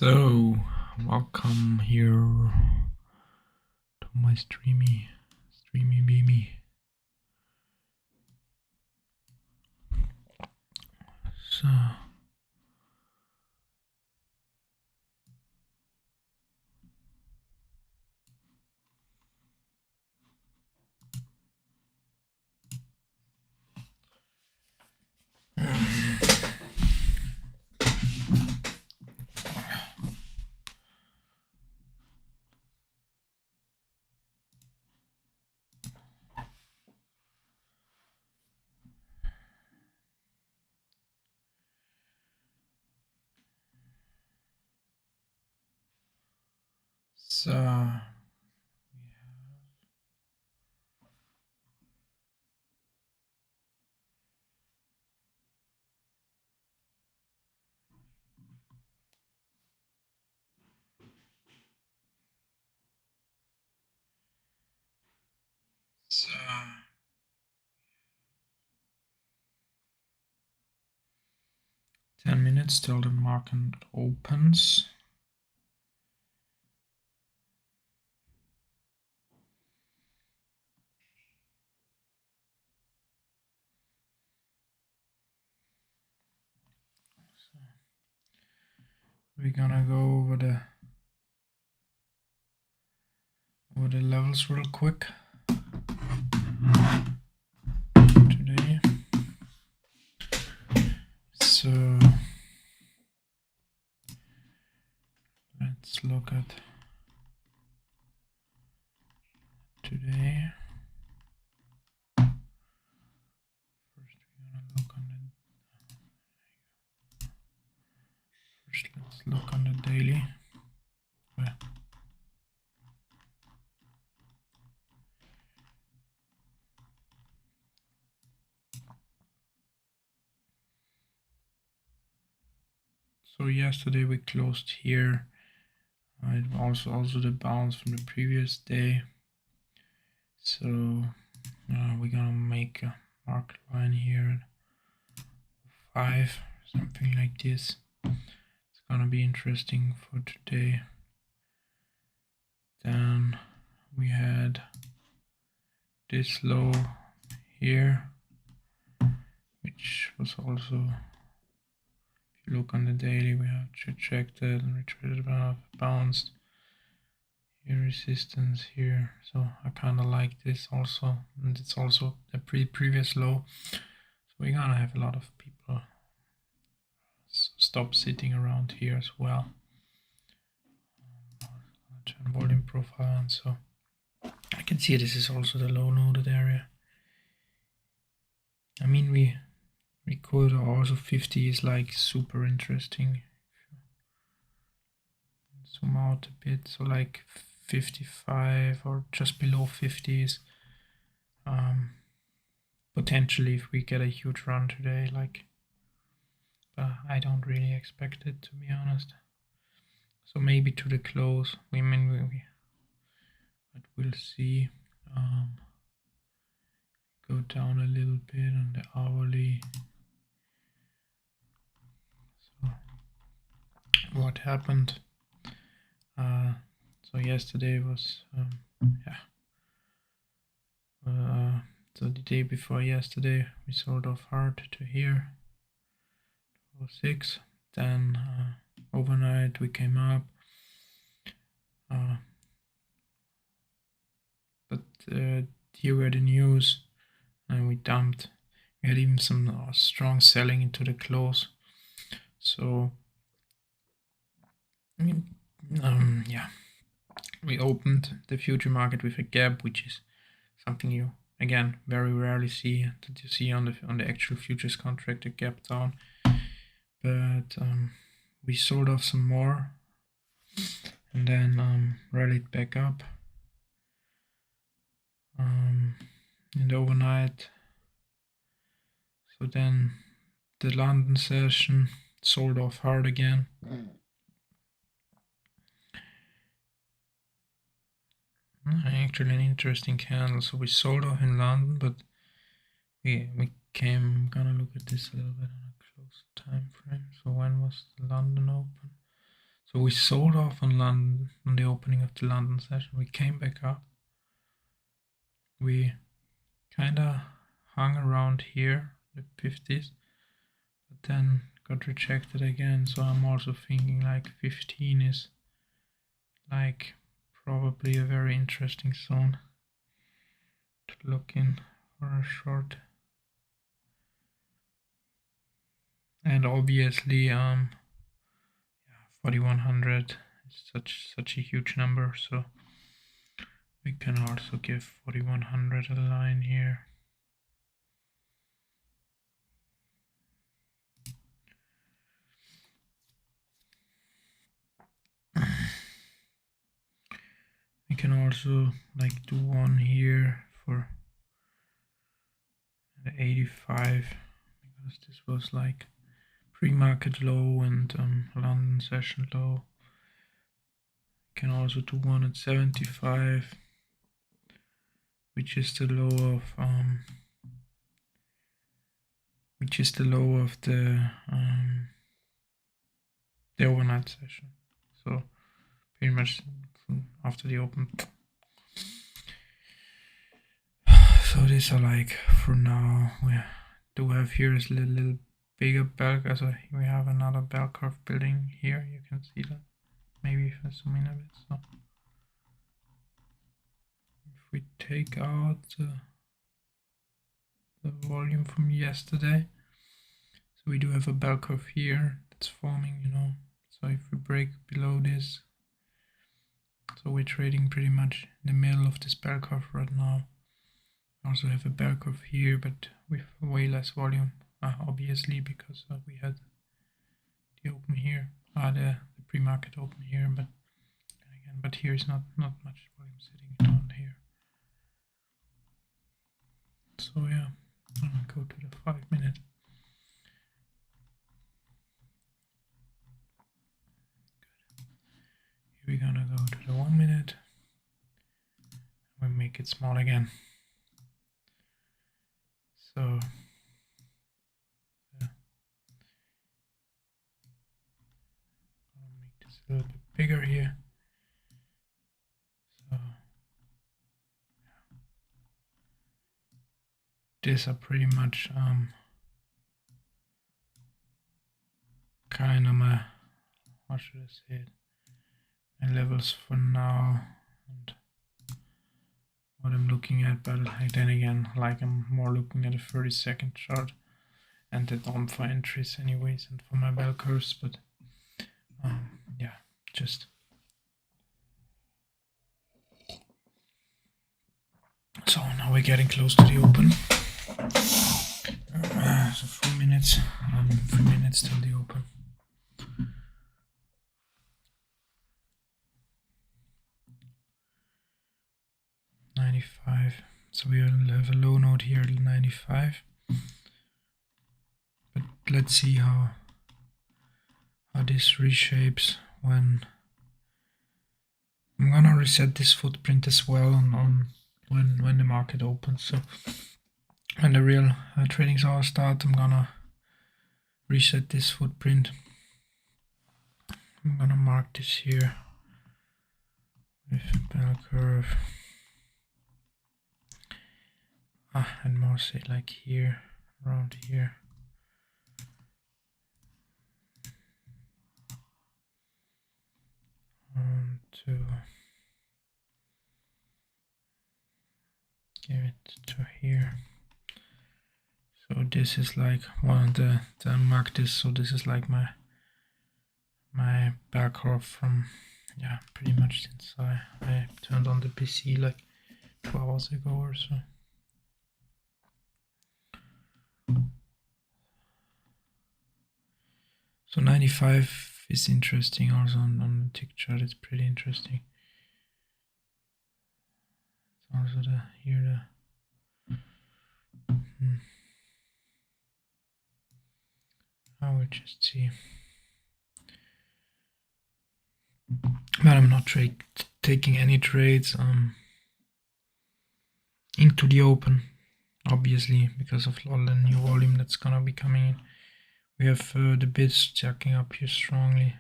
So, welcome here to my streamy beamy. So, so 10 minutes till the market opens. So, we're gonna go over the levels real quick today. So let's look at today. First let's look on the daily. So yesterday we closed here. It also the bounce from the previous day. So we're gonna make a market line here, 5, something like this. It's gonna be interesting for today. Then we had this low here, which was also, if you look on the daily, we have rejected and retreated, bounced. Here resistance here, so I kind of like this also, and it's also a previous low, so we're gonna have a lot of people stop sitting around here as well. Turn volume profile, and so I can see this is also the low noded area. I mean, we could also 50 is like super interesting. Zoom out a bit, so like 55 or just below 50s. Potentially, if we get a huge run today, like, I don't really expect it, to be honest. So maybe to the close. But we'll see. Go down a little bit on the hourly. So what happened? So yesterday was so the day before yesterday we sold off hard to here, 06. Then overnight we came up, but here were the news, and we dumped. We had even some strong selling into the close. So I mean, yeah, we opened the future market with a gap, which is something you again very rarely see, that you see on the actual futures contract, a gap down. But we sold off some more, and then rallied back up in the overnight. So then the London session sold off hard again. Actually an interesting candle. So we sold off in London, but we gonna look at this a little bit on a close time frame. So when was the London open? So we sold off on London on the opening of the London session. We came back up. We kind of hung around here, the 50s, but then got rejected again. So I'm also thinking like 15 is like probably a very interesting zone to look in for a short. And obviously 4100 is such a huge number, so we can also give 4100 a line here. We can also like do one here for 85 because this was like pre-market low and London session low. We can also do one at 75, which is the low of the overnight session. So pretty much after the open. So these are like, for now, we do have here is a little bigger bell, so we have another bell curve building here. You can see that. Maybe if I zoom in a bit. So if we take out the volume from yesterday, so we do have a bell curve here that's forming, you know. So if we break below this, so we're trading pretty much in the middle of this bell curve right now. We also have a bell curve here, but with way less volume, obviously, because we had the open here, the pre-market open here, but again, but here is not much volume sitting down here. So yeah, I'm gonna go to the 5 minute. Good. Here we're gonna go to the 1 minute. We make it small again. So yeah, I'll make this a little bit bigger here. So yeah. These are pretty much kind of my, how should I say it, my levels for now and what I'm looking at. But then again, like I'm more looking at a 30-second chart and the DOM for entries anyways, and for my bell curves. But yeah, just so now we're getting close to the open. So 4 minutes, 3 minutes till the open. $95. So we will have a low node here at 95. But let's see how this reshapes when I'm gonna reset this footprint as well on when the market opens. So when the real trading hours start, I'm gonna reset this footprint. I'm gonna mark this here with bell curve. And more say like here, around here. To give it to here. So this is like one of the mark this. So this is like my bell curve from, yeah, pretty much since I turned on the PC like 2 hours ago or so. So 95 is interesting also on the tick chart. It's pretty interesting. It's also here I will just see. But I'm not taking any trades into the open, obviously, because of all the new volume that's gonna be coming in. We have the bids jacking up here strongly.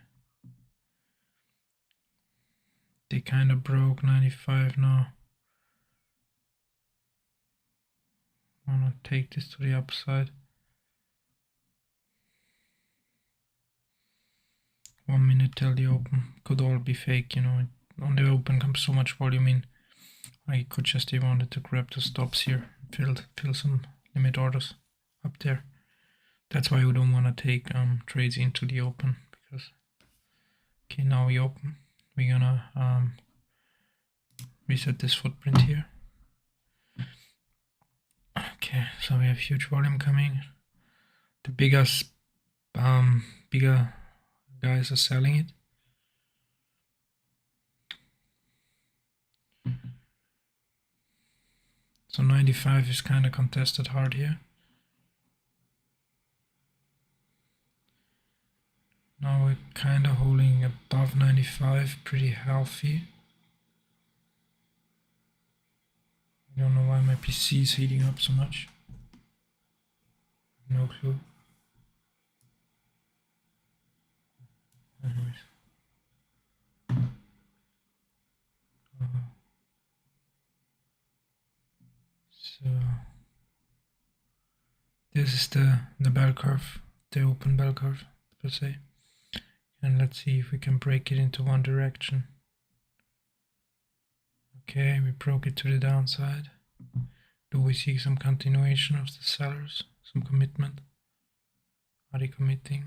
they kind of broke 95 now. I wanna take this to the upside. 1 minute till the open. Could all be fake, you know. On the open comes so much volume in. I could just have wanted to grab the stops here, fill some limit orders up there. That's why we don't want to take trades into the open, because okay, now we open. We're gonna reset this footprint here. Okay, so we have huge volume coming. The bigger guys are selling it. So 95 is kind of contested hard here. Now we're kind of holding above 95, pretty healthy. I don't know why my PC is heating up so much. No clue. Anyways. So this is the bell curve, the open bell curve per se. And let's see if we can break it into one direction. Okay, we broke it to the downside. Do we see some continuation of the sellers? Some commitment? Are they committing?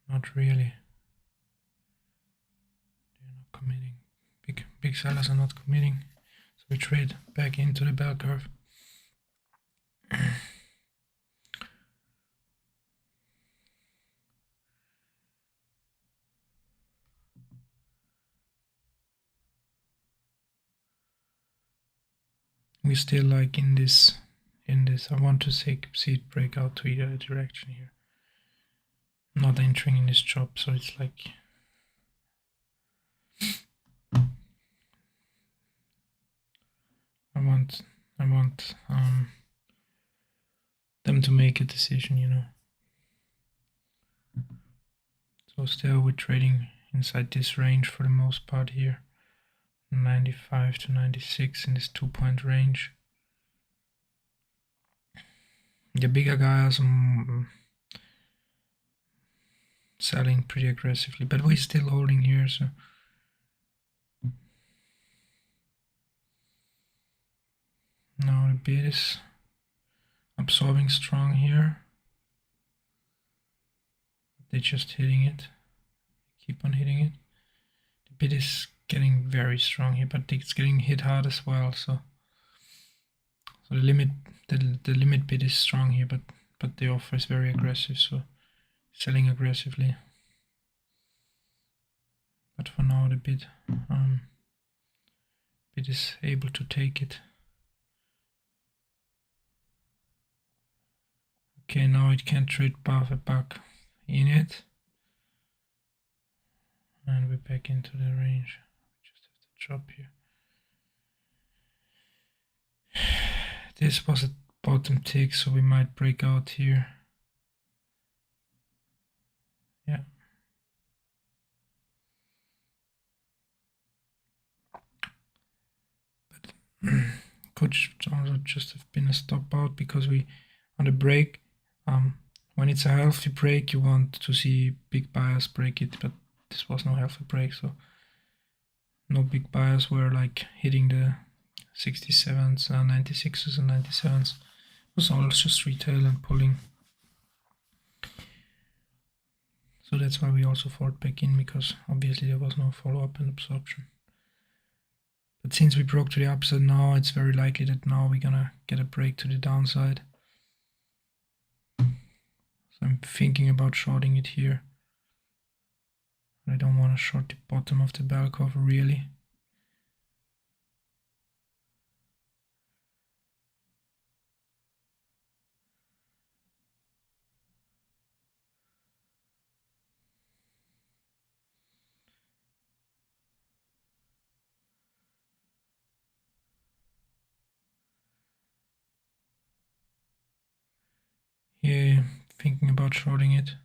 Not really. They're not committing. Big sellers are not committing. So we trade back into the bell curve. We still like in this. I want to see it break out to either direction here. I'm not entering in this chop, so it's like I want them to make a decision, you know. So still we're trading inside this range for the most part here. 95 to 96 in this 2-point range. The bigger guys are selling pretty aggressively, but we're still holding here, so now the bid is absorbing strong here. They're just hitting it. Keep on hitting it. The bid is getting very strong here, but it's getting hit hard as well. So the limit bid is strong here, but the offer is very aggressive. So selling aggressively. But for now, the bid is able to take it. Okay, now it can trade back in it. And we're back into the range. We just have to drop here. This was a bottom tick, so we might break out here. Yeah. But could also just have been a stop out, because we on the break, when it's a healthy break, you want to see big buyers break it, but this was no healthy break, so no big buyers were like hitting the 67s, 96s and 97s. It was all just retail and pulling. So that's why we also fought back in, because obviously there was no follow-up and absorption. But since we broke to the upside now, it's very likely that now we're gonna get a break to the downside. So I'm thinking about shorting it here. I don't want to short the bottom of the bell curve really. Yeah, thinking about shorting it.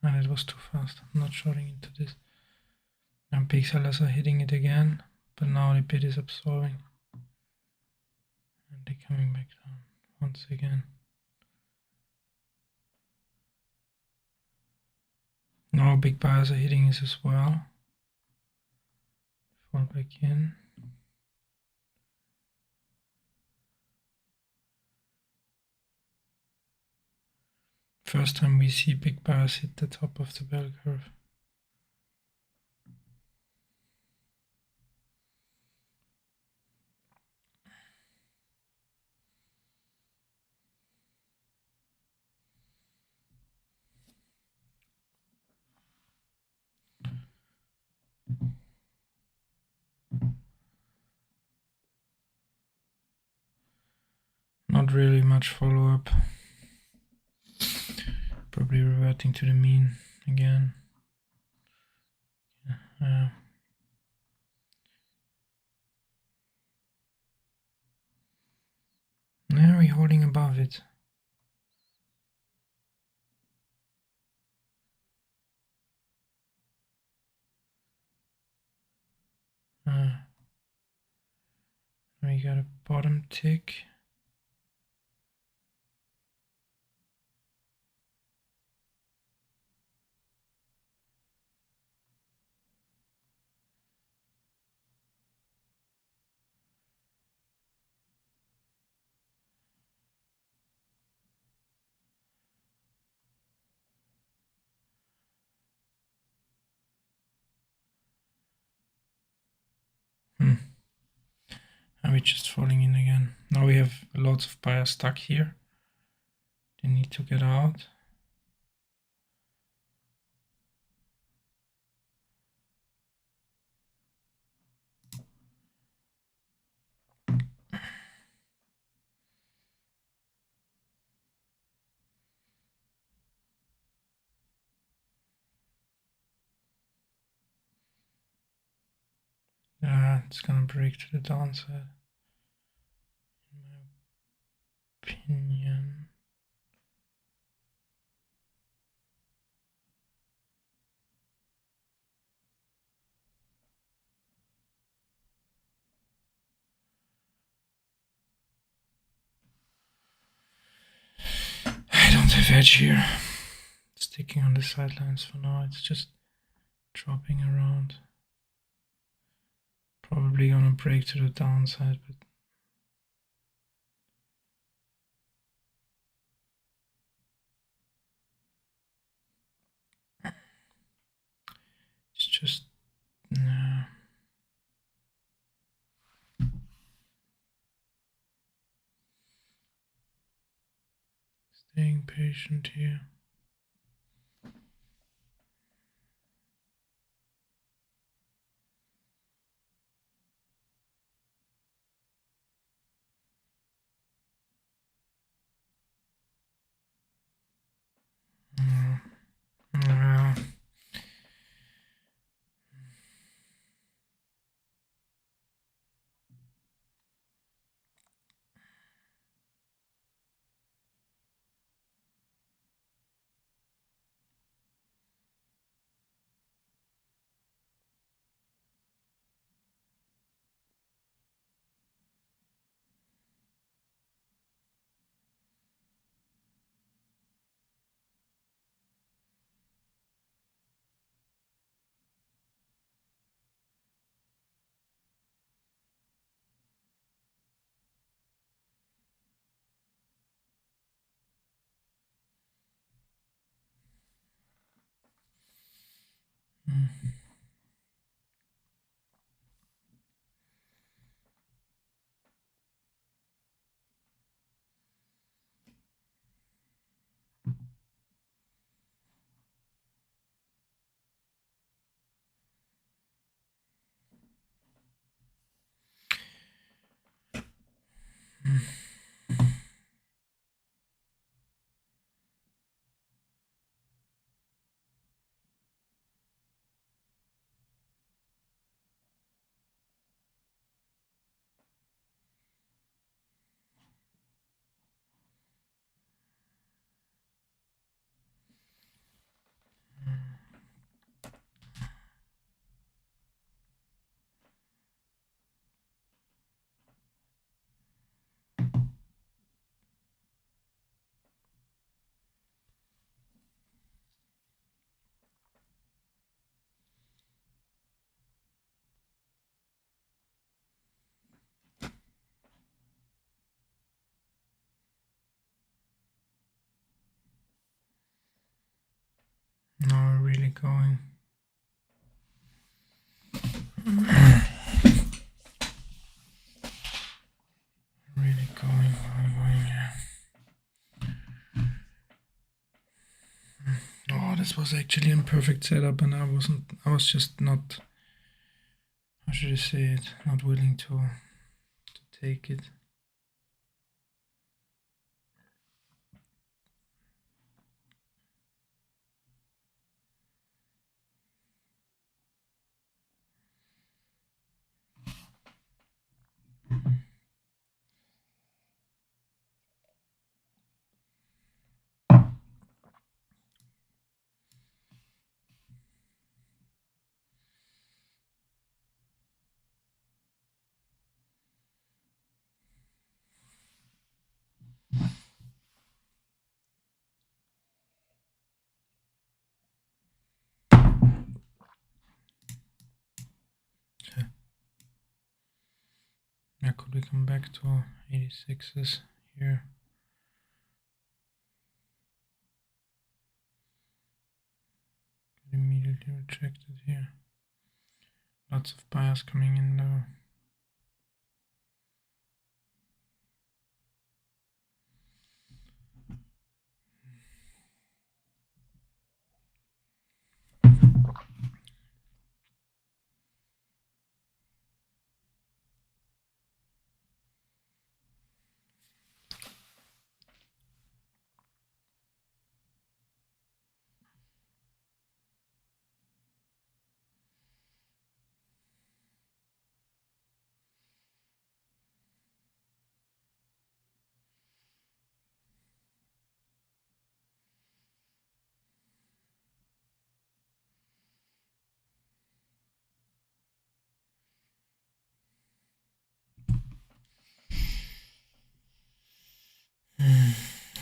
And it was too fast. I'm not shorting into this. And pixels are hitting it again, but now the bit is absorbing. And they're coming back down once again. Now big bias are hitting this as well. Fall back in. First time we see big bias hit the top of the bell curve. Not really much follow-up. Probably reverting to the mean again. Now we're holding above it. We got a bottom tick. And we're just falling in again. Now we have lots of buyers stuck here. They need to get out. It's gonna break to the downside, in my opinion. I don't have edge here. Sticking on the sidelines for now. It's just dropping around. Probably gonna break to the downside, but it's just staying patient here. going. Really going, yeah. Oh, this was actually a perfect setup, and I was just not, how should I say it, not willing to take it. Yeah, could we come back to 86s here? Immediately rejected here. Lots of buyers coming in though.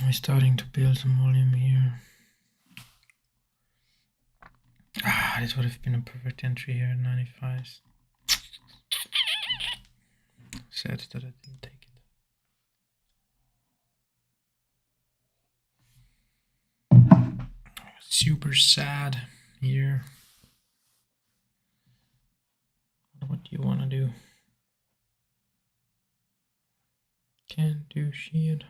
We're starting to build some volume here. This would have been a perfect entry here at 95s. Sad that I didn't take it. Super sad here. What do you want to do? Can't do shit.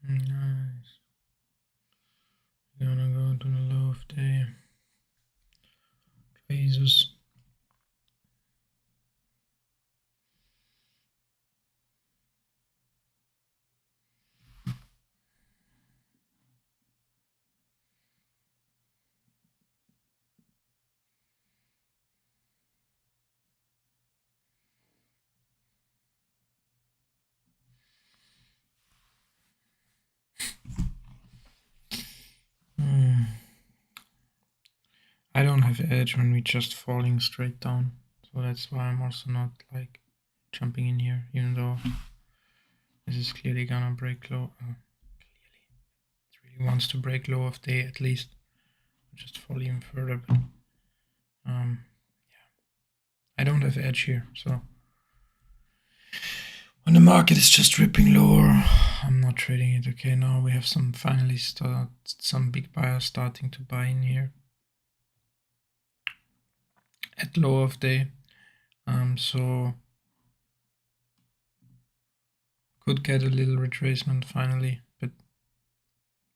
Nice. Gonna go to the low of day. Jesus. I don't have edge when we're just falling straight down, so that's why I'm also not like jumping in here, even though this is clearly gonna break low. Clearly, it really wants to break low of day at least. Just fall even further, but yeah, I don't have edge here, so when the market is just ripping lower, I'm not trading it. Okay, now we have some big buyers starting to buy in here at low of day. So Could get a little retracement finally, but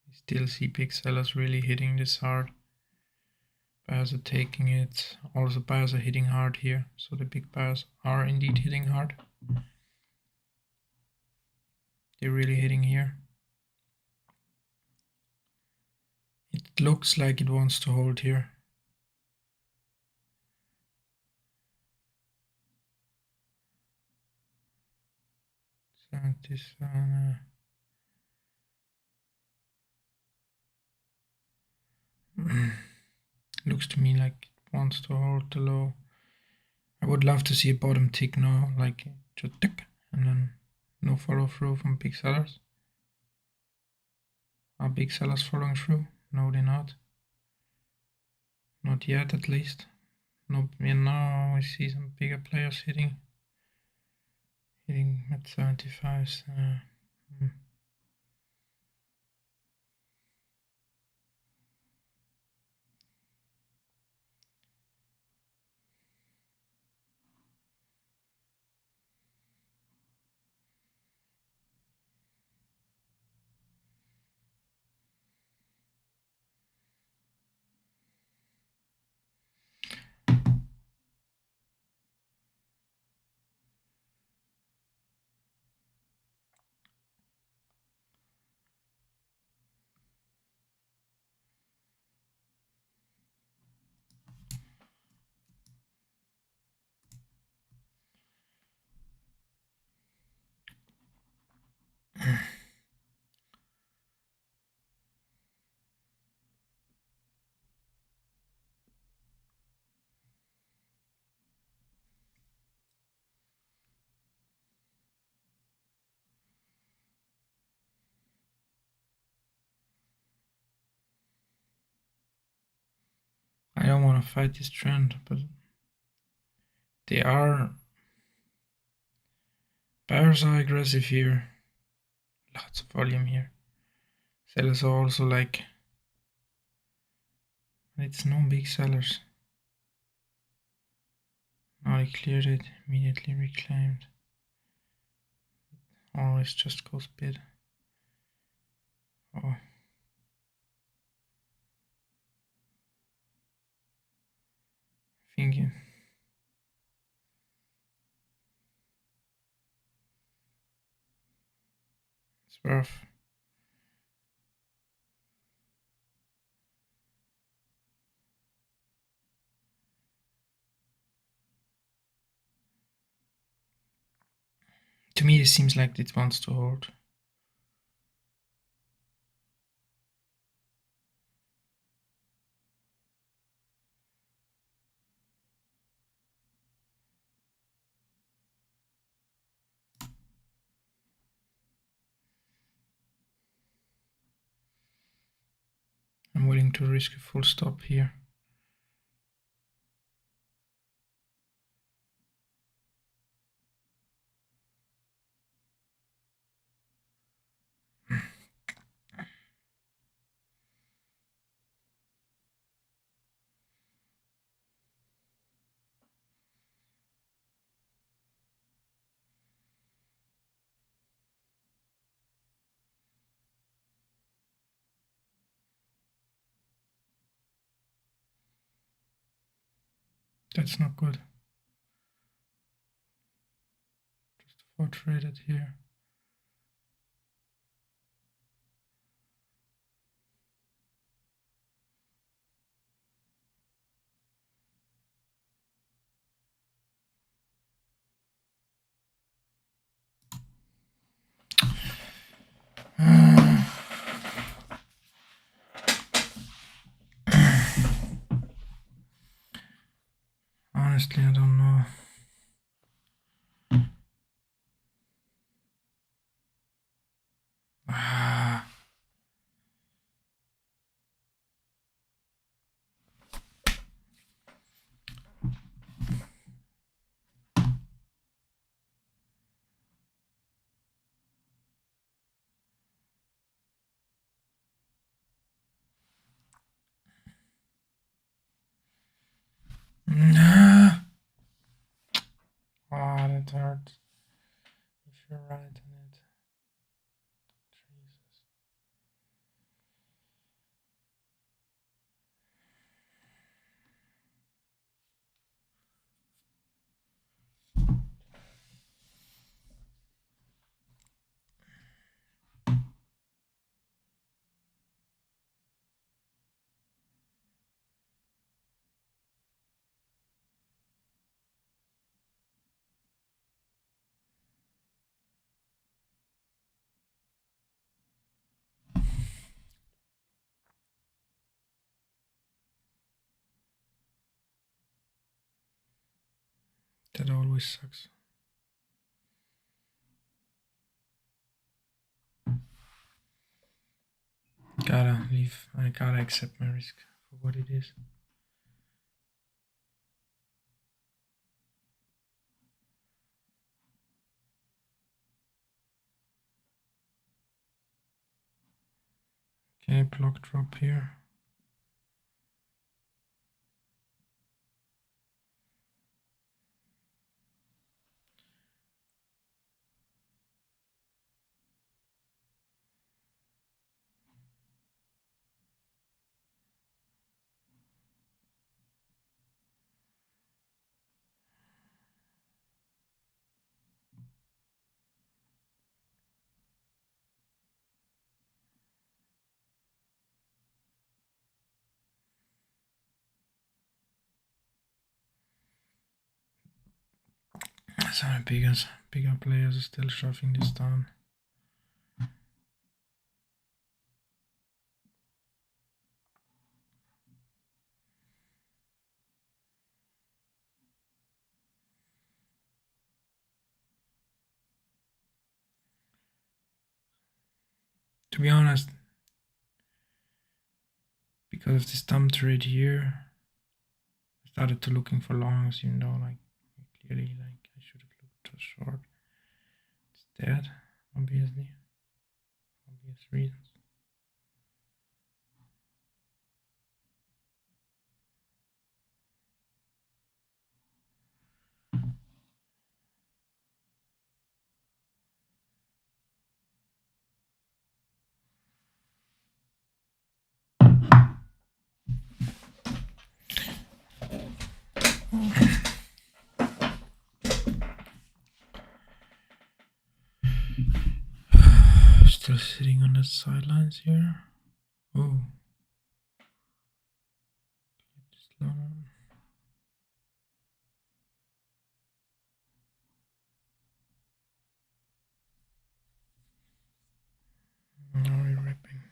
we still see big sellers really hitting this hard. Buyers are taking it. Also buyers are hitting hard here, so the big buyers are indeed hitting hard. They're really hitting here. It looks like it wants to hold here. This looks to me like it wants to hold the low. I would love to see a bottom tick now, like just tick, and then no follow through from big sellers. Are big sellers following through? No, they're not. Not yet, at least. No, now we see some bigger players hitting at 75s. I don't want to fight this trend, but they are. Buyers are aggressive here. Lots of volume here. Sellers are also like. It's no big sellers. Now they cleared it, immediately reclaimed. Always just goes bid. Oh. Thinking. It's worth. To me, it seems like it wants to hold. I'm willing to risk a full stop here. That's not good. Just for traded here. Honestly, I don't know. Oh, that hurt. If you're right on it. That always sucks. Gotta leave. I gotta accept my risk for what it is. Okay, block drop here. Some bigger players are still shoving this down. To be honest, because of this dumb trade here, I started to looking for longs, even though like clearly like I should have looked to short. It's dead, obviously, for obvious reasons. Still sitting on the sidelines here. Oh. Now we're ripping.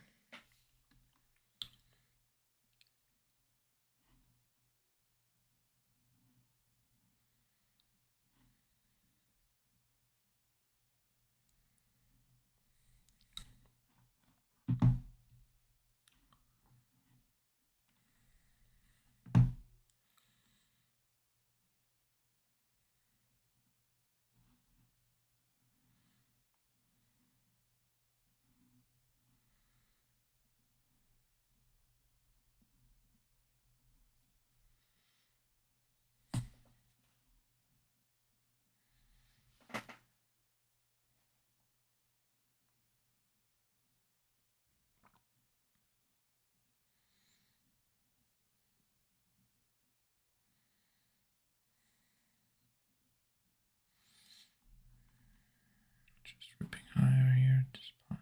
Just ripping higher here at this point.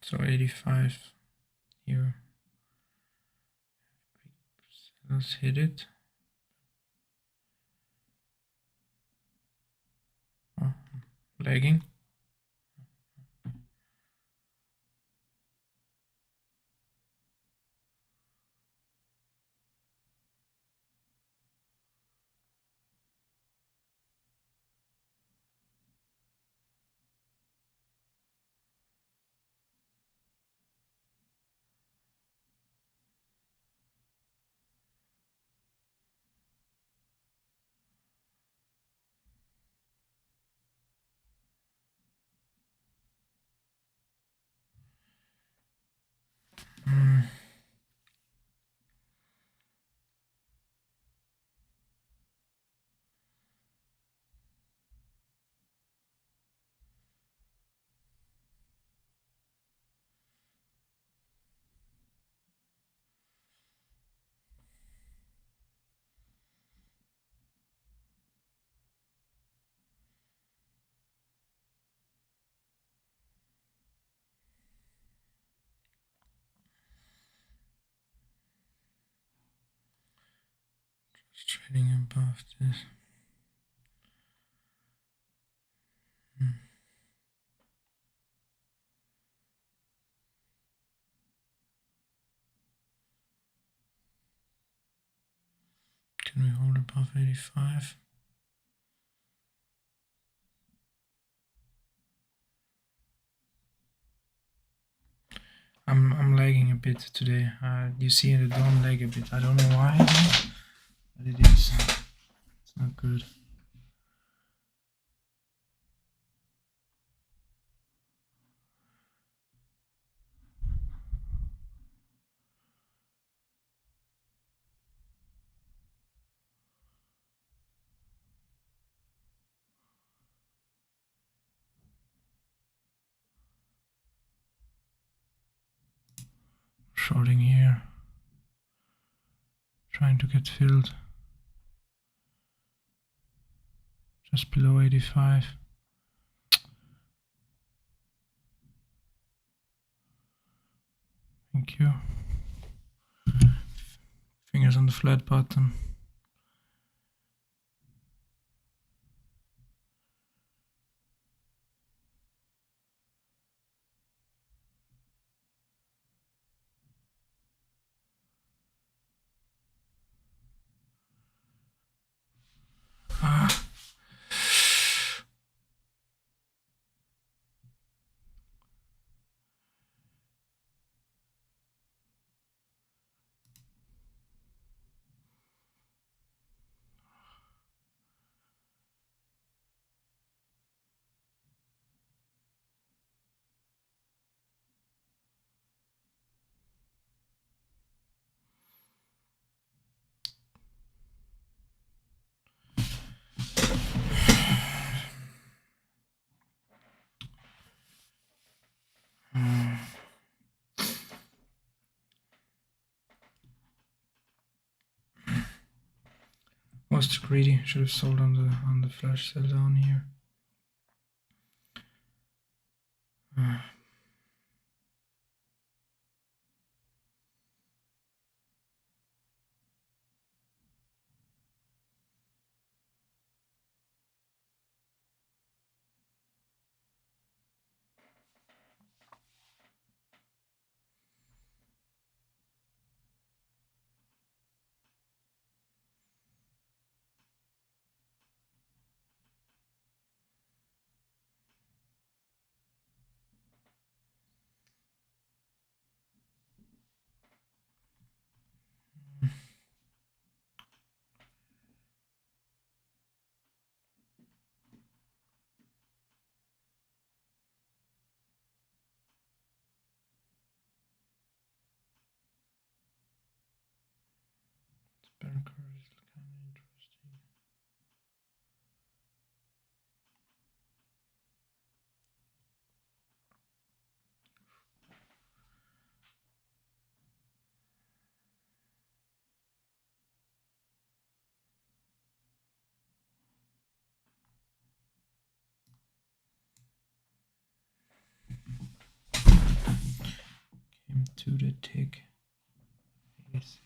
So 85 here. Let's hit it. Oh, lagging. Trading above this. Can we hold above 85? I'm lagging a bit today. You see the don't lag a bit. I don't know why, but it is. It's not good. Shorting here. Trying to get filled. Just below 85. Thank you. Fingers on the flat bottom. Was too greedy. Should have sold on the flash sell down here. Bear curve is kind of interesting. Came to the tick. 86.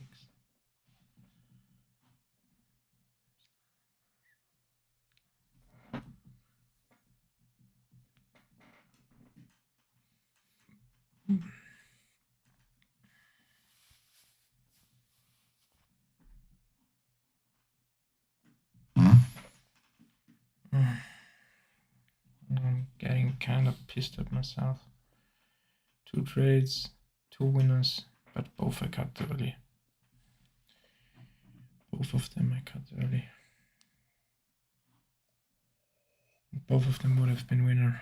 I'm getting kind of pissed at myself. 2 trades, 2 winners, but both I cut early. Both of them I cut early. Both of them would have been winners.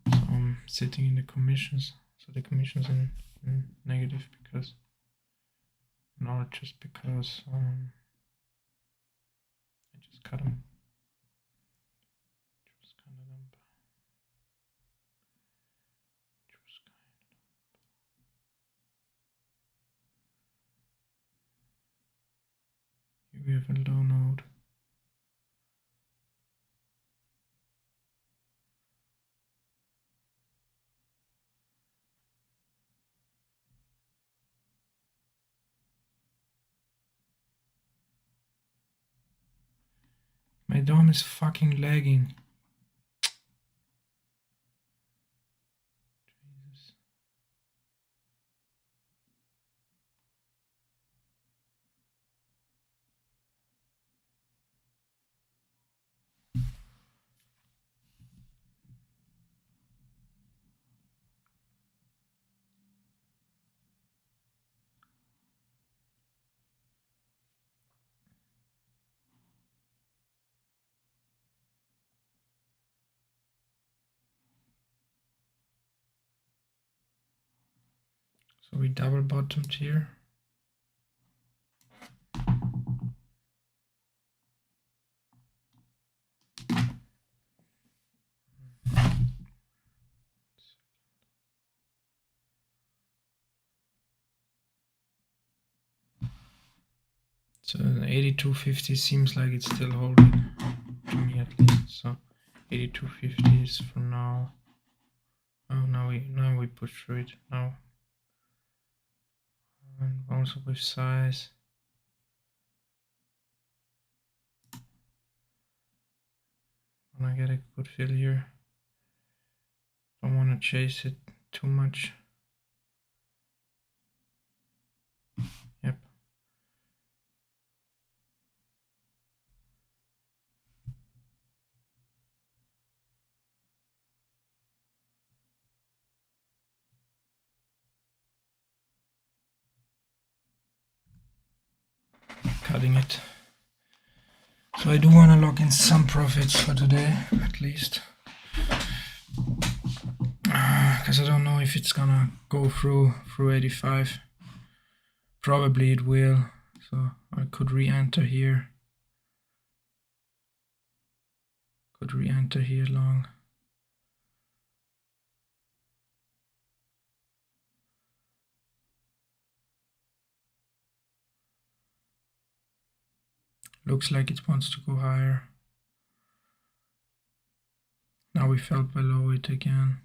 So I'm sitting in the commissions. So the commissions in negative because, not just because I just cut them. Here we have a low node. My DOM is fucking lagging. Jesus. So we double bottomed here. So 8250 seems like it's still holding, to me at least. So 8250 is for now. Oh, now we push through it now. And also with size. Wanna get a good fill here. Don't wanna chase it too much. Yep. Cutting it. So I do want to lock in some profits for today, at least. Because I don't know if it's gonna go through 85. Probably it will. So I could re-enter here. Could re-enter here long. Looks like it wants to go higher. Now we fell below it again.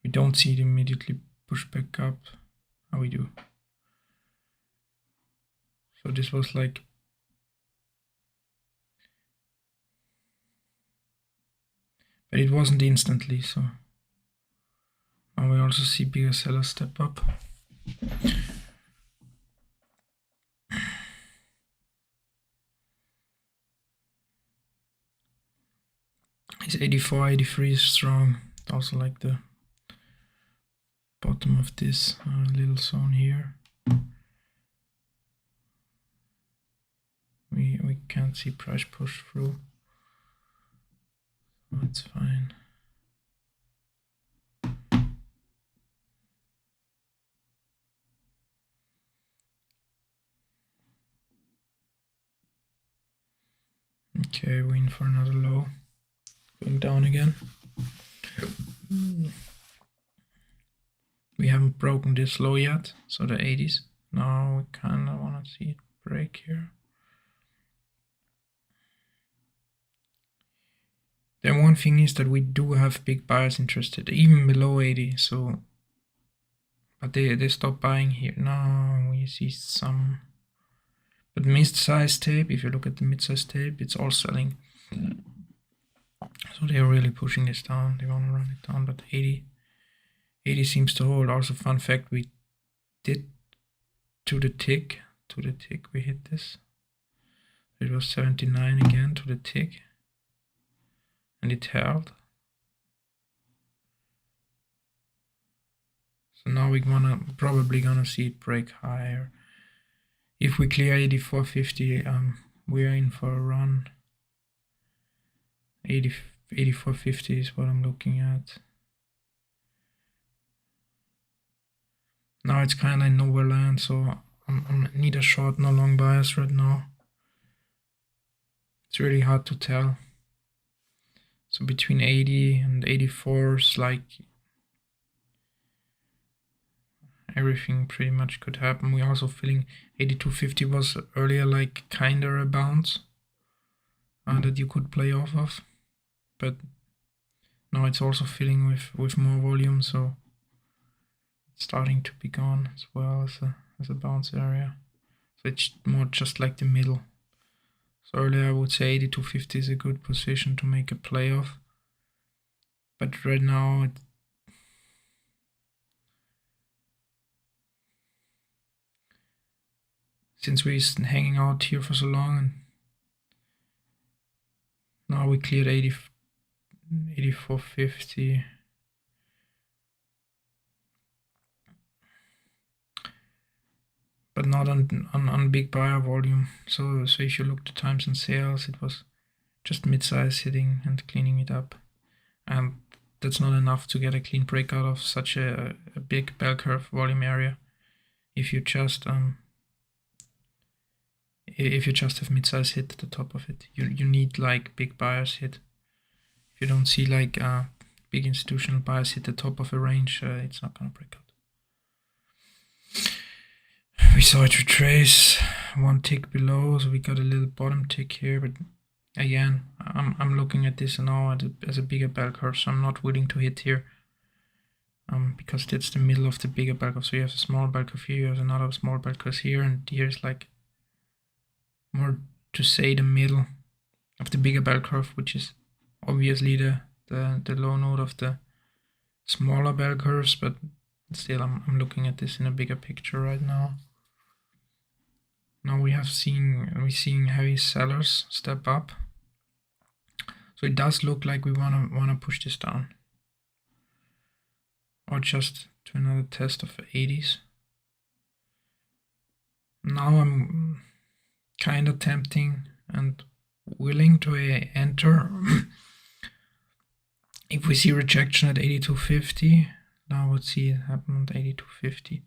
We don't see it immediately push back up. How we do. So this was like, but it wasn't instantly, so now we also see bigger sellers step up. It's 84, 83 is strong. Also like the bottom of this little zone here. We can't see price push through. So it's fine. Okay, we're in for another low. Going down again. We haven't broken this low yet, so the 80s. Now we kinda wanna see it break here. Then one thing is that we do have big buyers interested, even below 80, so but they stop buying here. Now we see some, but mid-size tape, if you look at the mid-size tape, it's all selling. So they're really pushing this down. They want to run it down, but 80 seems to hold. Also, fun fact, we did to the tick we hit this. It was 79 again to the tick, and it held. So now we're probably gonna see it break higher. If we clear 84.50, we're in for a run. 84.50 is what I'm looking at. Now it's kind of in nowhere land, so I'm neither short nor long bias right now. It's really hard to tell. So between 80 and 84 is like everything pretty much could happen. We're also feeling 82.50 was earlier like kinda a bounce that you could play off of, but now it's also filling with more volume, so it's starting to be gone as well as a bounce area. So it's more just like the middle. So earlier I would say 82.50 is a good position to make a playoff. But right now, since we're hanging out here for so long, and now we cleared 84.50. But not on big buyer volume. So if you look at times and sales, it was just mid-size hitting and cleaning it up. And that's not enough to get a clean breakout of such a big bell curve volume area. If you just have mid-size hit at the top of it, you need like big buyers hit. If you don't see like big institutional buyers hit the top of a range, it's not gonna break out. We saw it retrace one tick below, so we got a little bottom tick here, but again, I'm looking at this now as a bigger bell curve, so I'm not willing to hit here. Because that's the middle of the bigger bell curve. So you have a small bell curve here, you have another small bell curve here, and here's like more to say the middle of the bigger bell curve, which is obviously the low node of the smaller bell curves, but still I'm looking at this in a bigger picture right now. Now we're seeing heavy sellers step up. So it does look like we wanna push this down. Or just to another test of 80s. Now I'm kind of tempting and willing to enter. If we see rejection at 82.50, now let's see it happen at 82.50.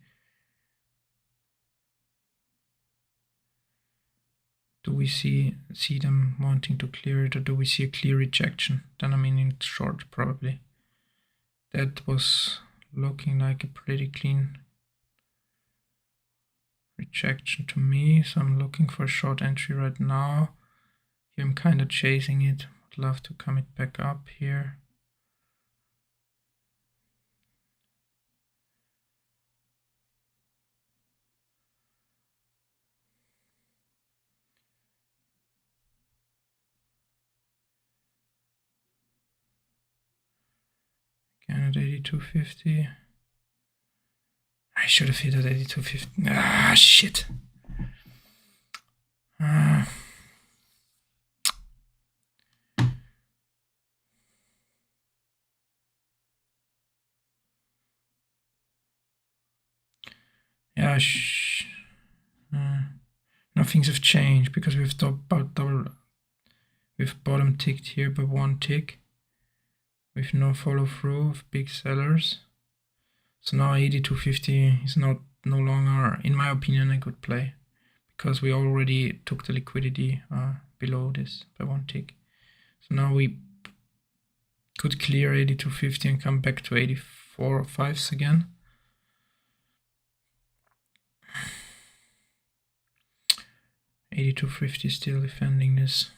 Do we see them wanting to clear it, or do we see a clear rejection? Then I'm in short probably. That was looking like a pretty clean rejection to me, so I'm looking for a short entry right now. Here I'm kind of chasing it. Would love to come it back up here. Again at 82.50. I should have hit at 82.50. Ah, shit. Yeah, no, things have changed because we've we've bottom ticked here by one tick with no follow through of big sellers. So now 82.50 is no longer, in my opinion, a good play because we already took the liquidity below this by one tick. So now we could clear 82.50 and come back to 84.5s again. $82.50 still defending this.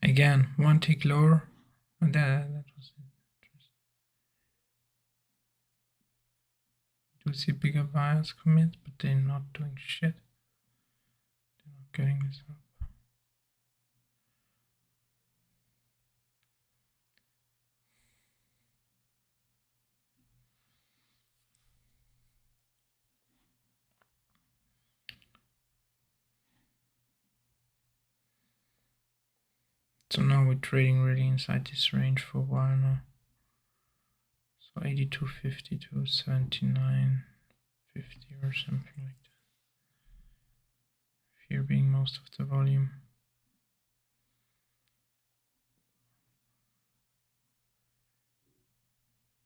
Again, one tick lower, and that was interesting. Do see bigger buyers commit, but they're not doing shit. They're not getting this up. So now we're trading really inside this range for a while now. So 82.50 to 79.50 or something like that. Here being most of the volume.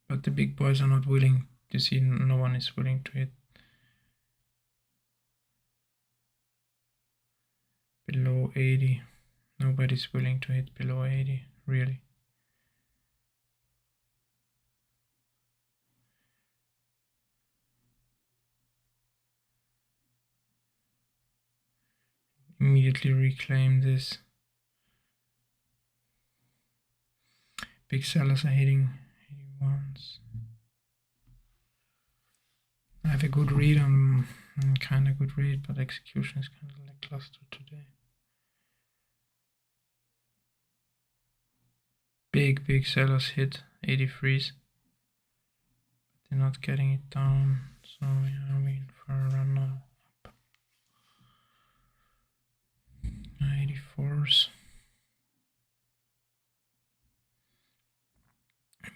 But the big boys are not willing. You see, no one is willing to hit below 80. Nobody's willing to hit below 80, really. immediately reclaim this. Big sellers are hitting 81s. I have a good read on kind of good read, but execution is kind of lackluster today. Big sellers hit 83s, but they're not getting it down. So yeah, we're in for a run now. Up. 84s.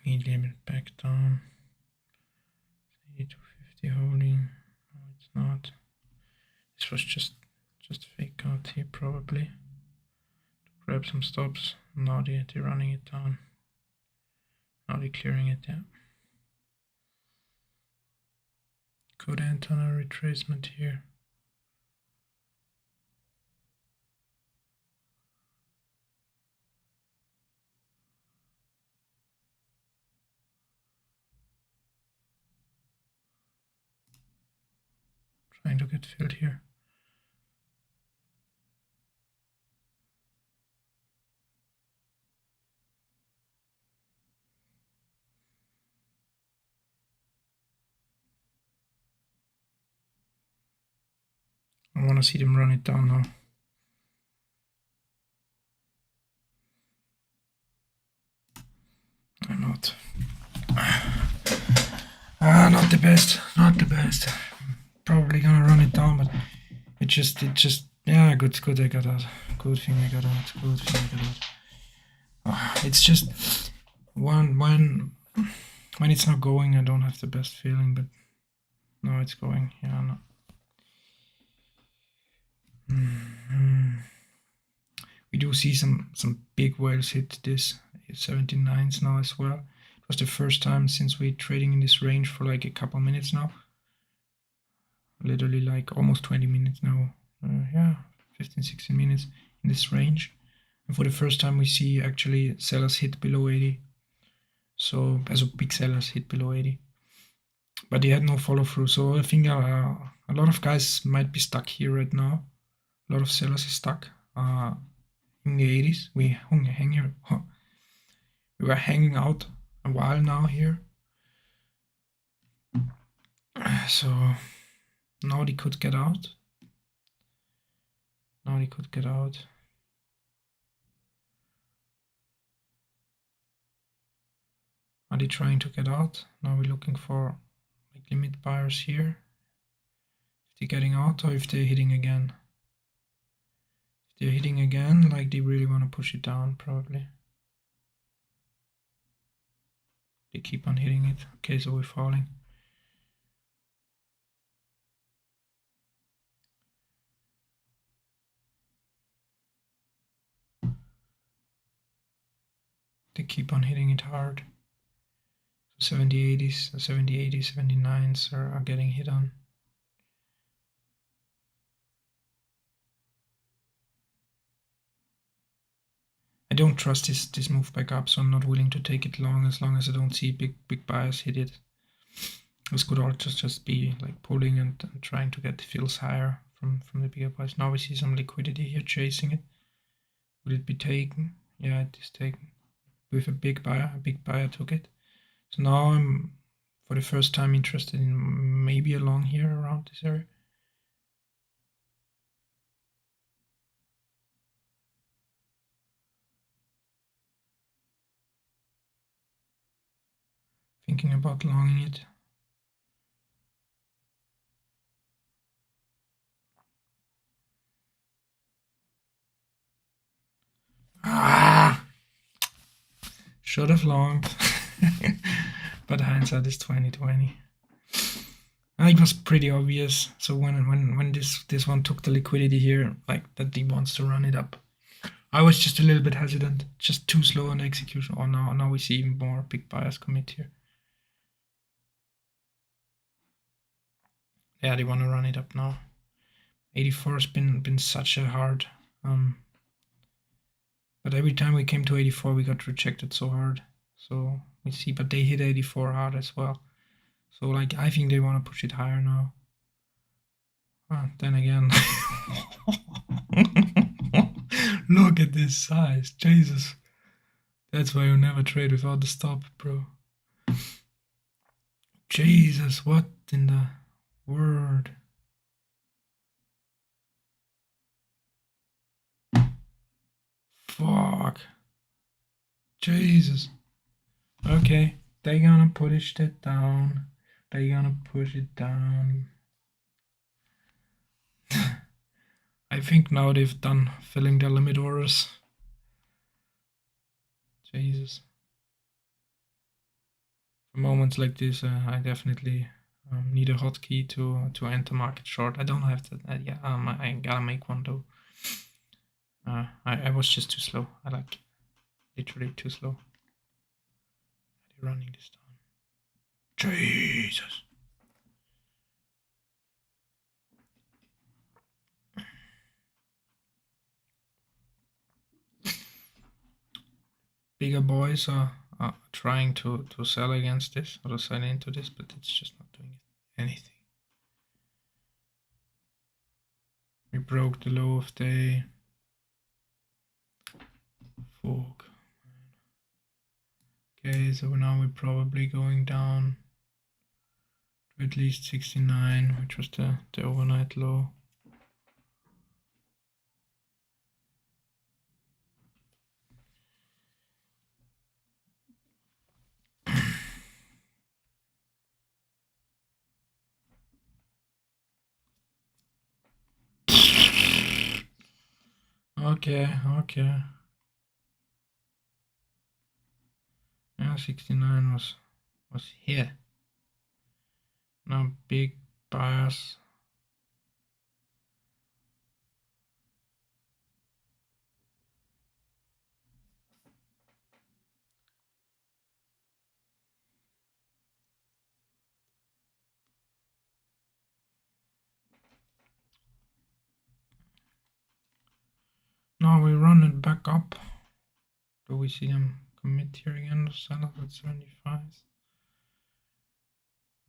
Immediately back down. 8250 holding. No, it's not. This was just fake out here probably. To grab some stops. Now they're running it down. Now they're clearing it, yeah. Could enter on a retracement here. Trying to get filled here. I want to see them run it down now. I'm not. Not the best. Not the best. Probably gonna run it down, but it just yeah, good I got out. Good thing I got out. Good thing I got out. It's just when it's not going, I don't have the best feeling, but now it's going. Yeah, no. We do see some big whales hit this 79s now as well. It was the first time since we're trading in this range for like a couple minutes now. Literally like almost 20 minutes now. Yeah, 15-16 minutes in this range. And for the first time we see actually sellers hit below 80. So as a big sellers hit below 80. But they had no follow through. So I think a lot of guys might be stuck here right now. A lot of sellers is stuck in the 80s. We were hanging out a while now here. So now they could get out. Now they could get out. Are they trying to get out? Now we're looking for like limit buyers here. If they're getting out or if they're hitting again. If they're hitting again, like they really want to push it down probably. They keep on hitting it. Okay, so we're falling. They keep on hitting it hard. So 70, 80s, 70, 80s, 79s are getting hit on. I don't trust this move back up, so I'm not willing to take it long as I don't see big buyers hit it. This could all just be like pulling and trying to get fills higher from the bigger buyers. Now we see some liquidity here chasing it. Will it be taken? Yeah, it is taken. With a big buyer took it. So now I'm for the first time interested in maybe a long here around this area. Thinking about longing it. Should have longed. But hindsight is 20/20. It was pretty obvious. So when this one took the liquidity here, like that he wants to run it up. I was just a little bit hesitant, just too slow on execution. Oh, now we see even more big buyers commit here. Yeah, they want to run it up now. 84 has been such a hard. But every time we came to 84, we got rejected so hard. So we see, but they hit 84 hard as well. So like, I think they want to push it higher now. Then again, Look at this size, Jesus. That's why you never trade without the stop, bro. Jesus, what in the world? Fuck. Jesus. Okay, they're gonna push that down. They're gonna push it down. I think now they've done filling their limit orders. Jesus. For moments like this, I definitely need a hotkey to enter market short. I don't have that yet. I gotta make one though. I was just too slow. I like literally too slow. They're running this down. Jesus. Bigger boys are trying to sell against this or to sell into this, but it's just not doing anything. We broke the low of day. Fuck. Okay, so now we're probably going down to at least 69, which was the overnight low. Okay. Yeah, 69 was here. Now big buyers. Now we run it back up. Do we see them commit here again? The sellers at 75.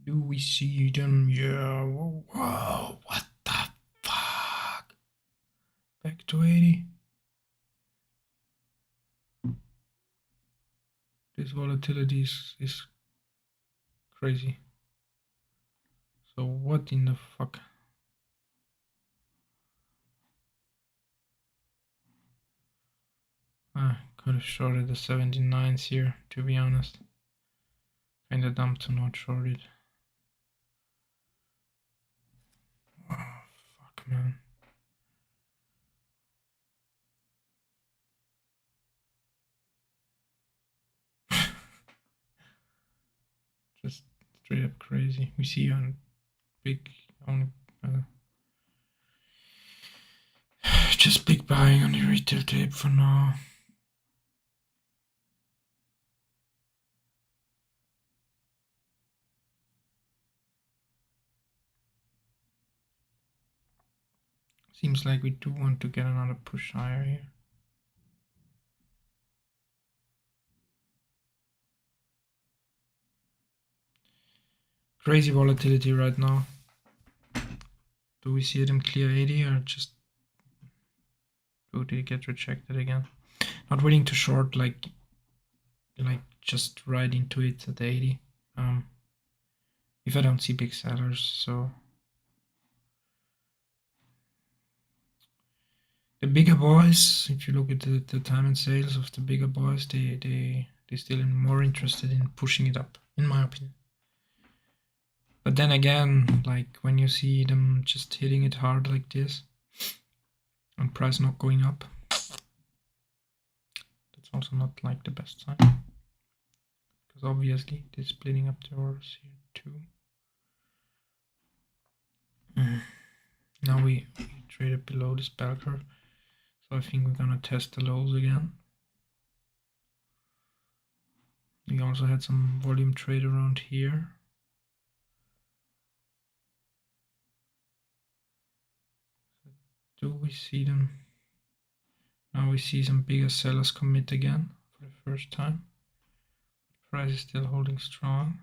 Do we see them? Yeah. Whoa, what the fuck? Back to 80. This volatility is crazy. So what in the fuck? I could have shorted the 79s here, to be honest. Kinda dumb to not short it. Oh, fuck, man. Just straight up crazy. We see on big, on just big buying on the retail tape for now. Seems like we do want to get another push higher here. Crazy volatility right now. Do we see them clear 80 or just do they get rejected again? Not willing to short like just right into it at 80. If I don't see big sellers, so the bigger boys, if you look at the time and sales of the bigger boys, they still more interested in pushing it up, in my opinion. But then again, like when you see them just hitting it hard like this and price not going up, that's also not like the best sign. Because obviously they're splitting up the orders here too. Now we traded below this bell curve, so I think we're gonna test the lows again. We also had some volume trade around here. Do we see them? Now we see some bigger sellers commit again for the first time. Price is still holding strong.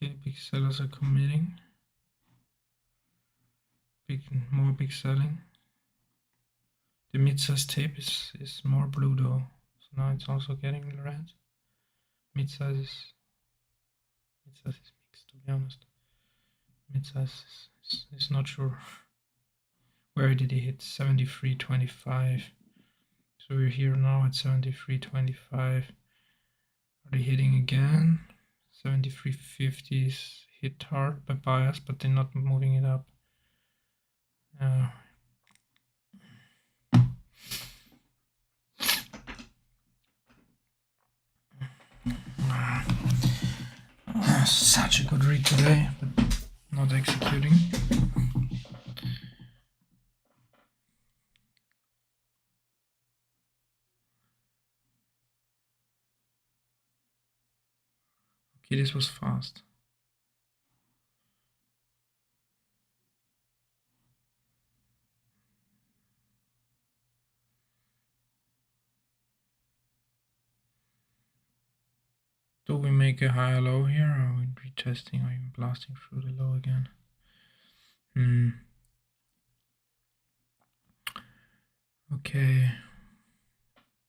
Okay, big sellers are committing. more big selling. The mid-size tape is more blue though, so now it's also getting red. Mid-size is mixed, to be honest. Mid-size is not sure. Where did he hit? 73.25. So we're here now at 73.25. Are they hitting again? 73.50 is hit hard by bias, but they're not moving it up. Such a good read today, but not executing. Okay, this was fast. Do we make a higher low here, or are we retesting, or even blasting through the low again? Okay.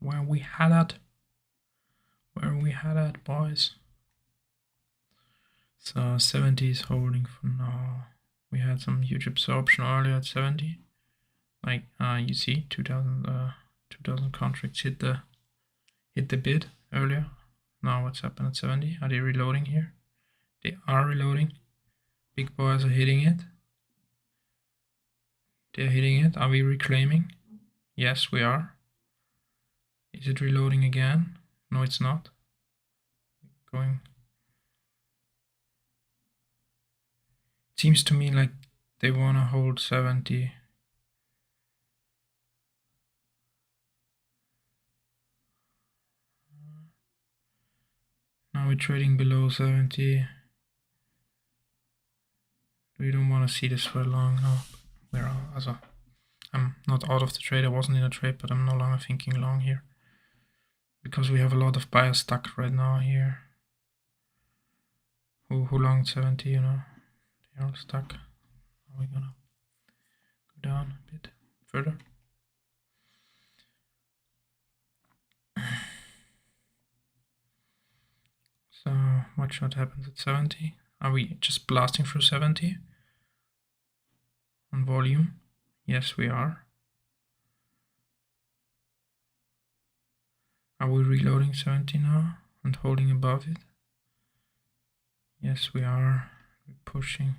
Where we had at, boys. So 70 is holding for now. We had some huge absorption earlier at 70. Like you see, 2000 contracts hit the bid earlier. Now what's happened at 70? Are they reloading here? They are reloading. Big boys are hitting it. They're hitting it. Are we reclaiming? Yes, we are. Is it reloading again? No, it's not. Going. Seems to me like they want to hold 70. Now we're trading below 70. We don't want to see this for long now. I'm not out of the trade. I wasn't in a trade, but I'm no longer thinking long here. Because we have a lot of buyers stuck right now here. Who long 70, you know? They're all stuck. Now we're gonna go down a bit further. So watch what happens at 70. Are we just blasting through 70? On volume? Yes, we are. Are we reloading 70 now and holding above it? Yes, we are. We're pushing.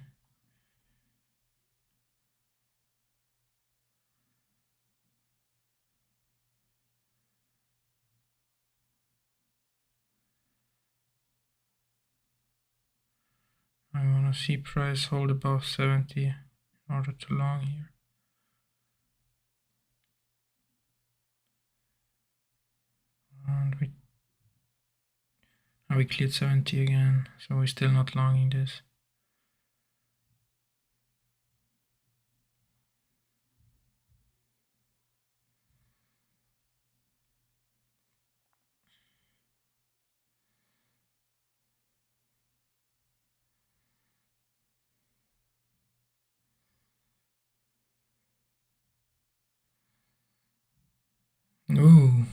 I want to see price hold above 70 in order to long here. And we cleared 70 again, so we're still not longing this. Ooh.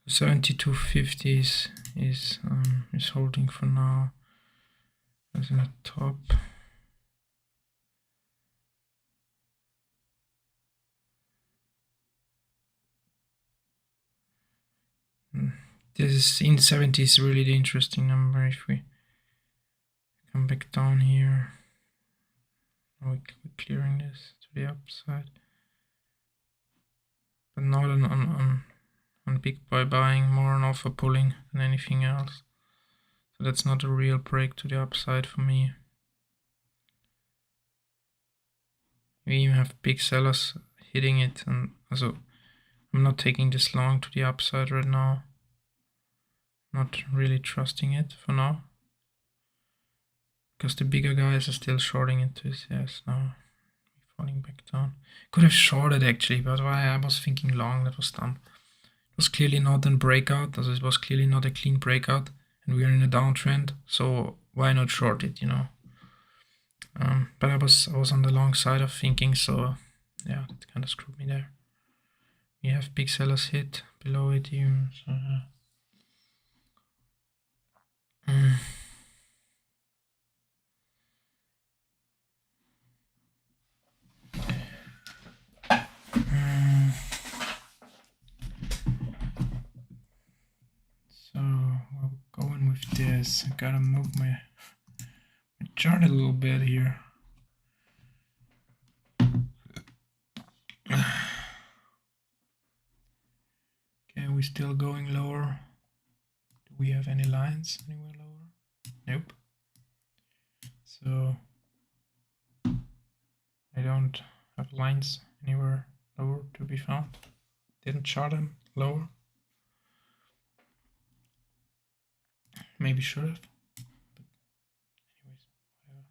The 72.50 is holding for now as a top. This is in 70 is really the interesting number. If we come back down here, we're clearing this to the upside, but not on big boy buying, more on offer pulling than anything else. So that's not a real break to the upside for me. We even have big sellers hitting it, and also I'm not taking this long to the upside right now. Not really trusting it for now. Because the bigger guys are still shorting into this. Yes, now falling back down. Could have shorted actually, but I was thinking long, that was dumb. was clearly not a breakout, as it was clearly not a clean breakout, and we are in a downtrend, so why not short it, you know? But I was on the long side of thinking, so yeah, that kind of screwed me there. We have big sellers hit below it even, so yeah. So we're going with this. I gotta move my chart a little bit here. Okay, we're still going lower. Do we have any lines anywhere lower? Nope. So I don't have lines anywhere lower to be found. Didn't chart them lower. Maybe should have. But anyways, whatever.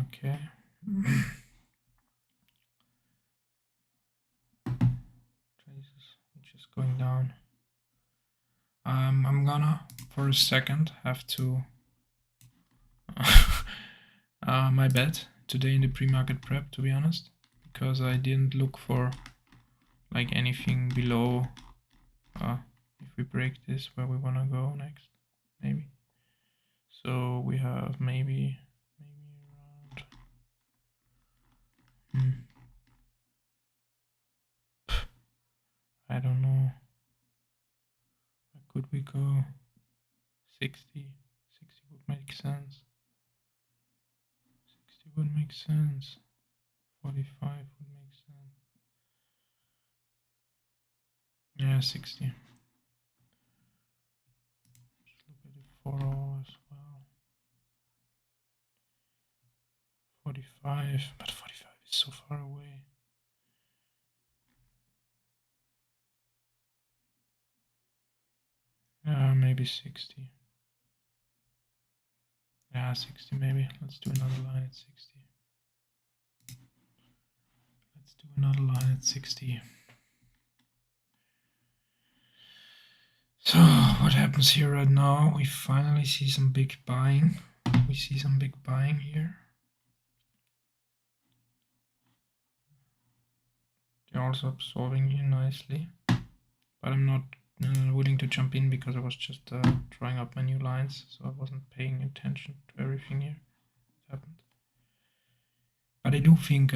Okay. Traces, just going down. I'm gonna, for a second, have to my bad today in the pre-market prep, to be honest, because I didn't look for like anything below. If we break this, where we wanna go next, maybe. So we have maybe around. I don't know. Where could we go? 60. 60 would make sense. 60 would make sense. 45 would make sense. Yeah, 60. Just look at the 4 as well. 45, but 45 is so far away. Maybe 60. Yeah, 60 maybe. Let's do another line at 60. Let's do another line at 60. So what happens here right now? We finally see some big buying. We see some big buying here. They're also absorbing here nicely. But I'm not willing to jump in because I was just trying out my new lines, so I wasn't paying attention to everything here that happened. But I do think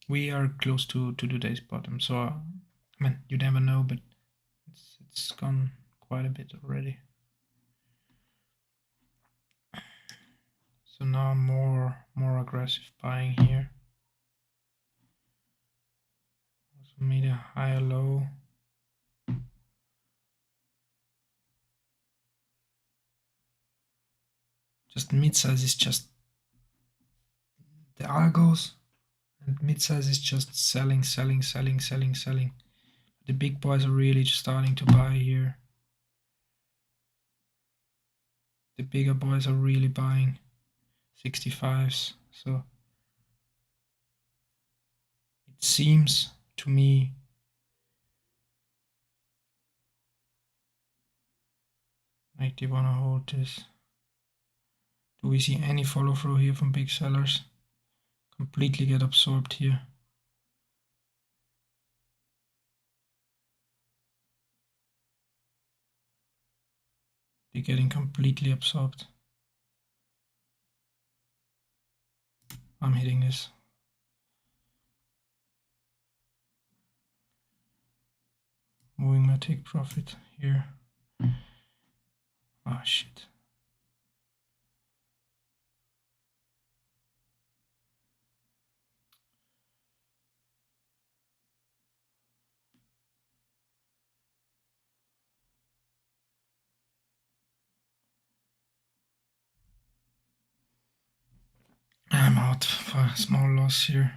we are close to today's bottom, so I mean, you never know, but it's gone quite a bit already. So now more aggressive buying here. Also made a higher low. Just mid-size is just the algos, and mid-size is just selling. The big boys are really just starting to buy here. The bigger boys are really buying 65s, so it seems to me like they wanna hold this. Do we see any follow through here from big sellers? Completely get absorbed here. They're getting completely absorbed. I'm hitting this. Moving my take profit here. Ah, shit. I'm out for a small loss here.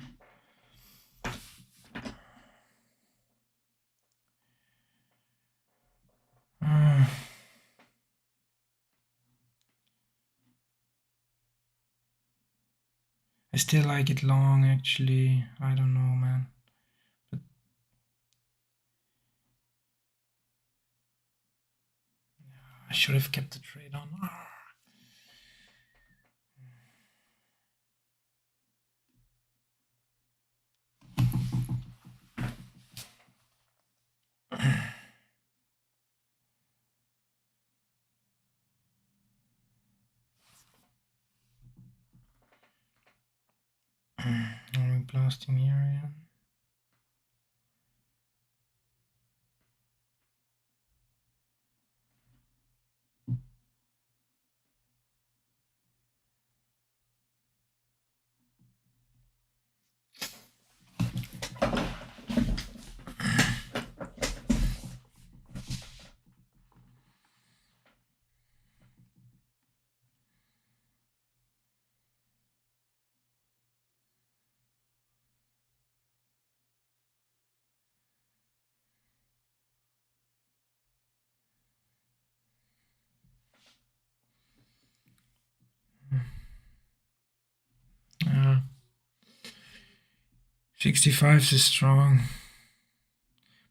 I still like it long, actually. I don't know, man. But I should have kept the trade on. Are we blasting here again? Uh, 65 is strong,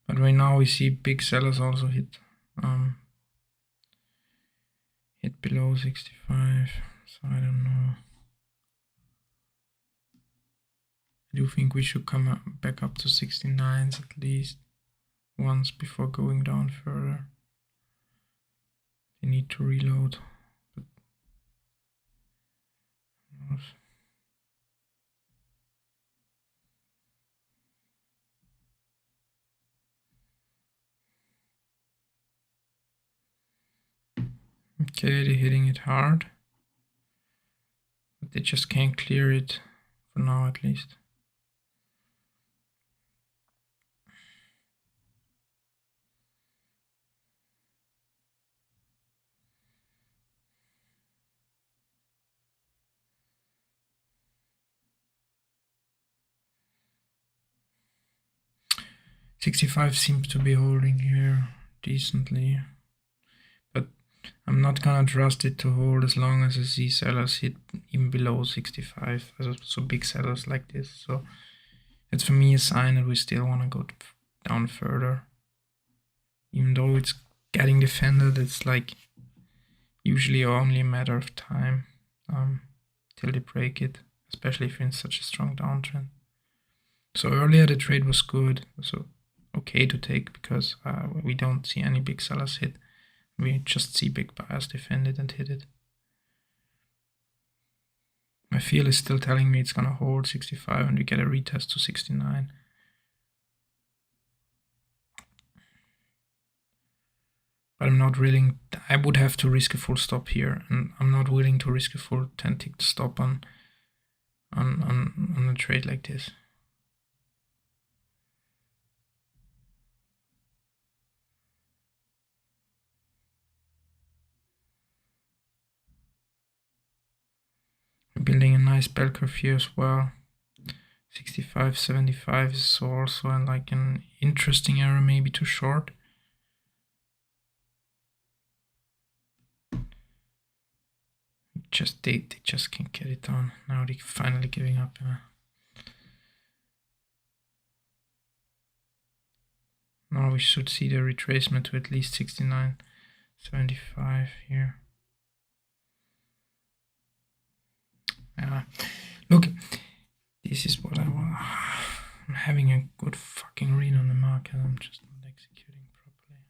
but right now we see big sellers also hit below 65, so I don't know. I do think we should come back up to 69s at least once before going down further. They need to reload, but who knows? Okay, they're hitting it hard, but they just can't clear it for now at least. $65 seems to be holding here decently, but I'm not gonna trust it to hold as long as I see sellers hit even below 65, so big sellers like this. So it's for me a sign that we still want to go down further. Even though it's getting defended, it's like usually only a matter of time till they break it, especially if you're in such a strong downtrend. So earlier the trade was good, so okay to take because we don't see any big sellers hit. We just see big buyers defend it and hit it. My feel is still telling me it's gonna hold 65 and we get a retest to 69. But I'm not willing. I would have to risk a full stop here, and I'm not willing to risk a full 10-tick stop on a trade like this. We're building a nice bell curve here as well. 65, 75 is also like an interesting area, maybe too short. They just can't get it done. Now they're finally giving up. Now we should see the retracement to at least 69.75 here. Look, this is what I want. I'm having a good fucking read on the market. I'm just not executing properly.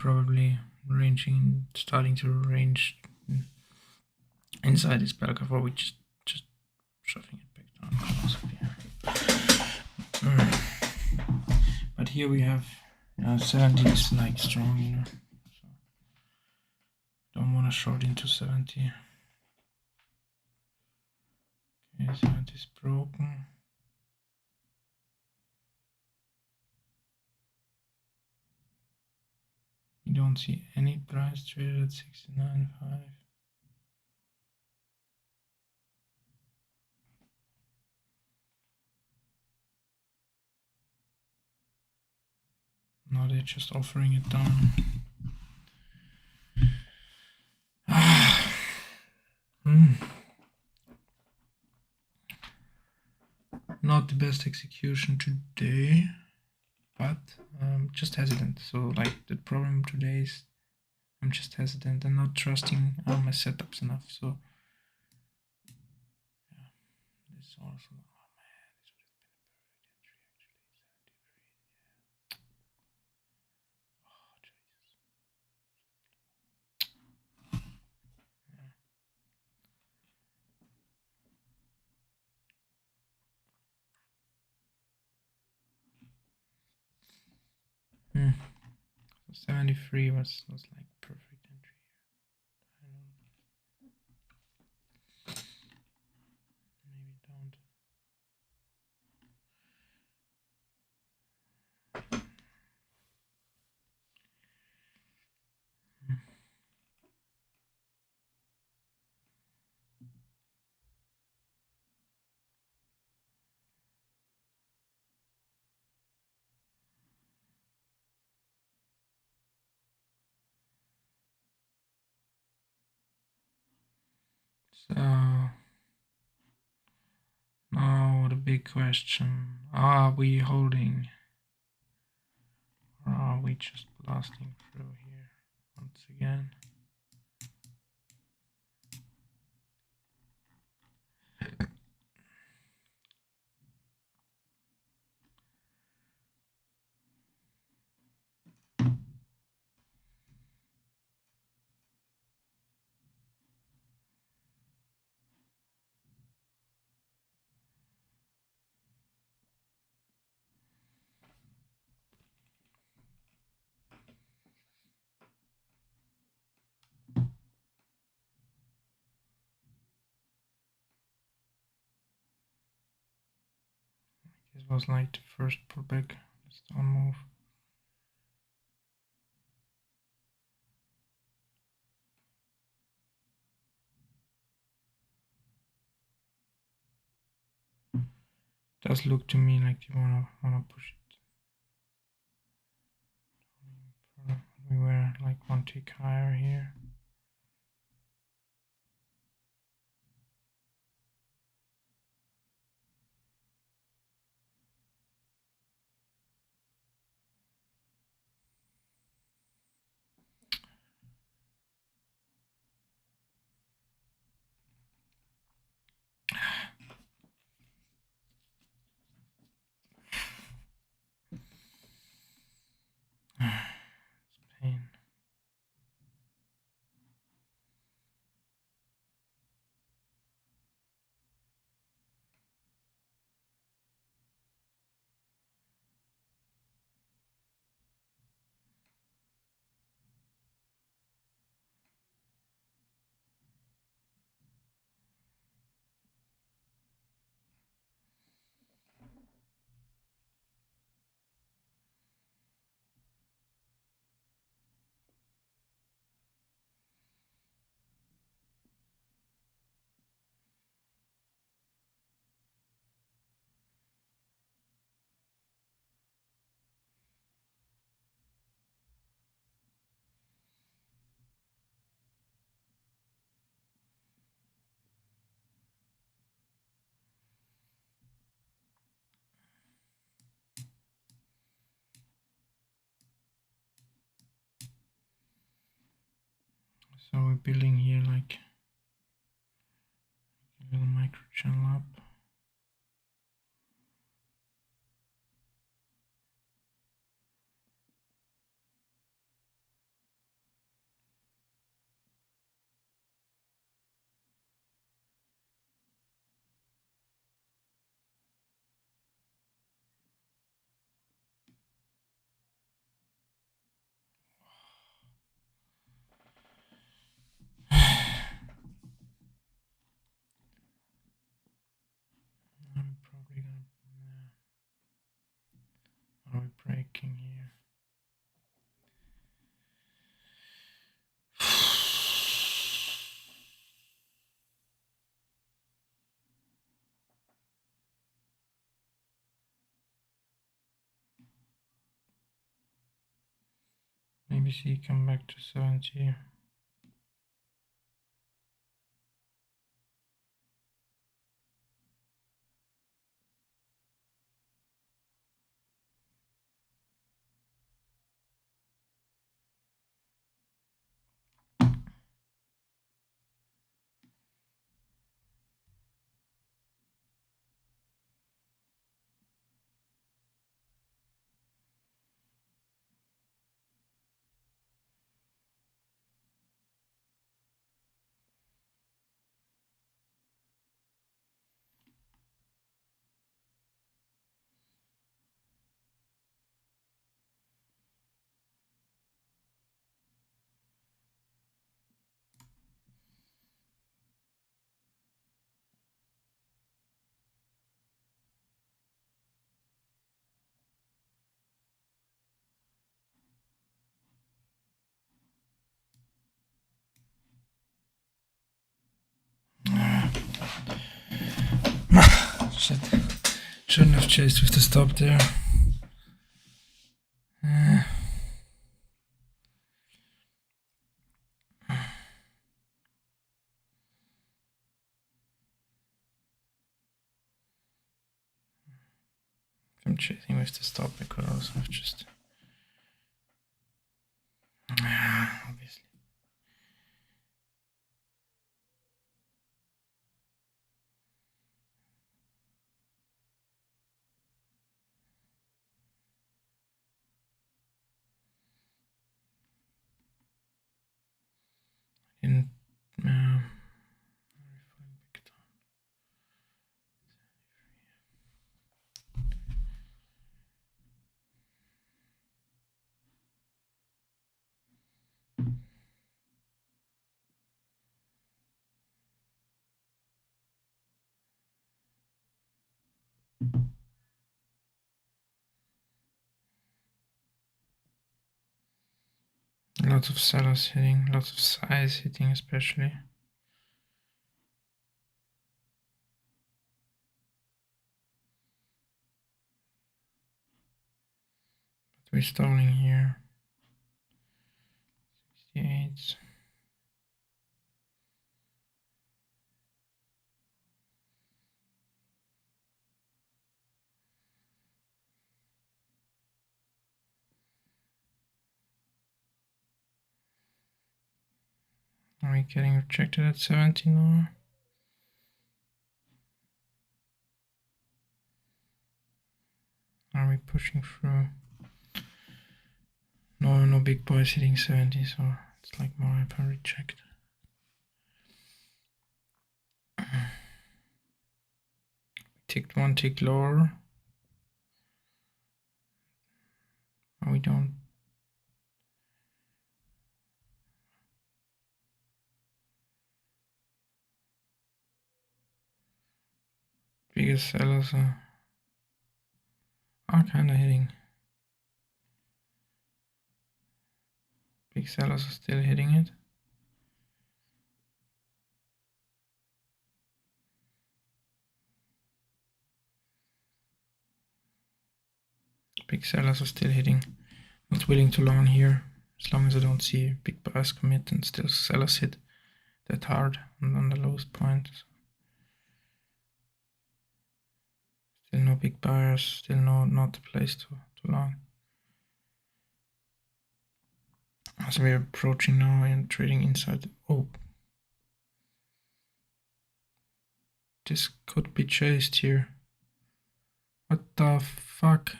probably starting to range inside this bell curve, or we just shoving it back down closer. But here we have 70 is like strong, you know. So don't want to short into 70. Okay, 70 is broken. You don't see any price traded at 69.5. Now they're just offering it down. Not the best execution today, but just hesitant. So like the problem today is I'm just hesitant and not trusting my setups enough. So yeah, this also. Oh man, this would have been a perfect entry actually. 73. Yeah. So 73 was like perfect entry here. Maybe don't. So now the big question: are we holding, or are we just blasting through here once again? This was like the first pullback. Let's don't move. Does look to me like you wanna push it. We were like one tick higher here. It's pain. So we're building here like a little micro channel up. Are we breaking here? Maybe see come back to 70. Shit. Shouldn't have chased with the stop there. If I'm chasing with the stop, I could also have just... obviously. In lots of sellers hitting, lots of size hitting especially. But we're stalling here. 68. Are we getting rejected at 70 now? Are we pushing through? No big boys hitting 70, so it's like more hyper reject. Ticked one tick lower. We don't. Biggest sellers are kinda hitting. Big sellers are still hitting it. Big sellers are still hitting. Not willing to long here, as long as I don't see big buyers commit and still sellers hit that hard on the lowest point. Still no big buyers, still not the place to long. As we're approaching now and trading inside. Oh, this could be chased here. What the fuck?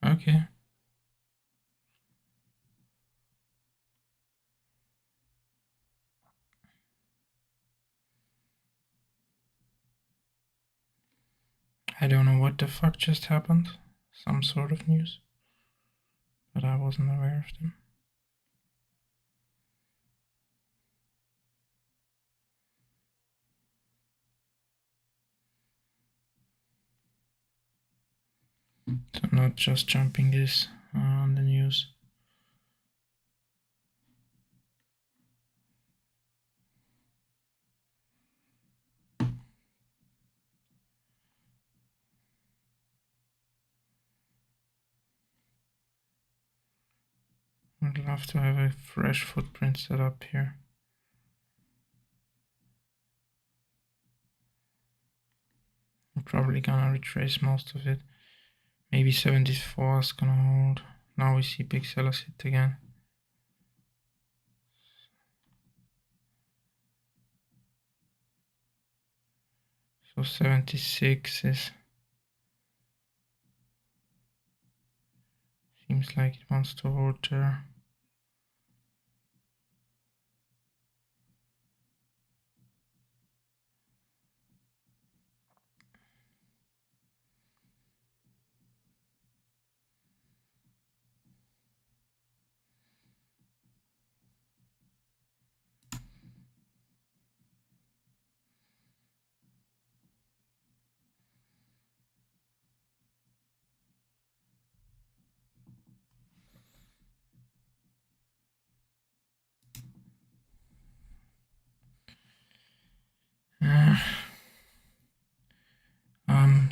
Okay. I don't know what the fuck just happened. Some sort of news. But I wasn't aware of them. not just jumping this on the news. I'd love to have a fresh footprint set up here. I'm probably gonna retrace most of it. Maybe 74 is gonna hold. Now we see big sellers hit again. So 76 is... seems like it wants to hold there.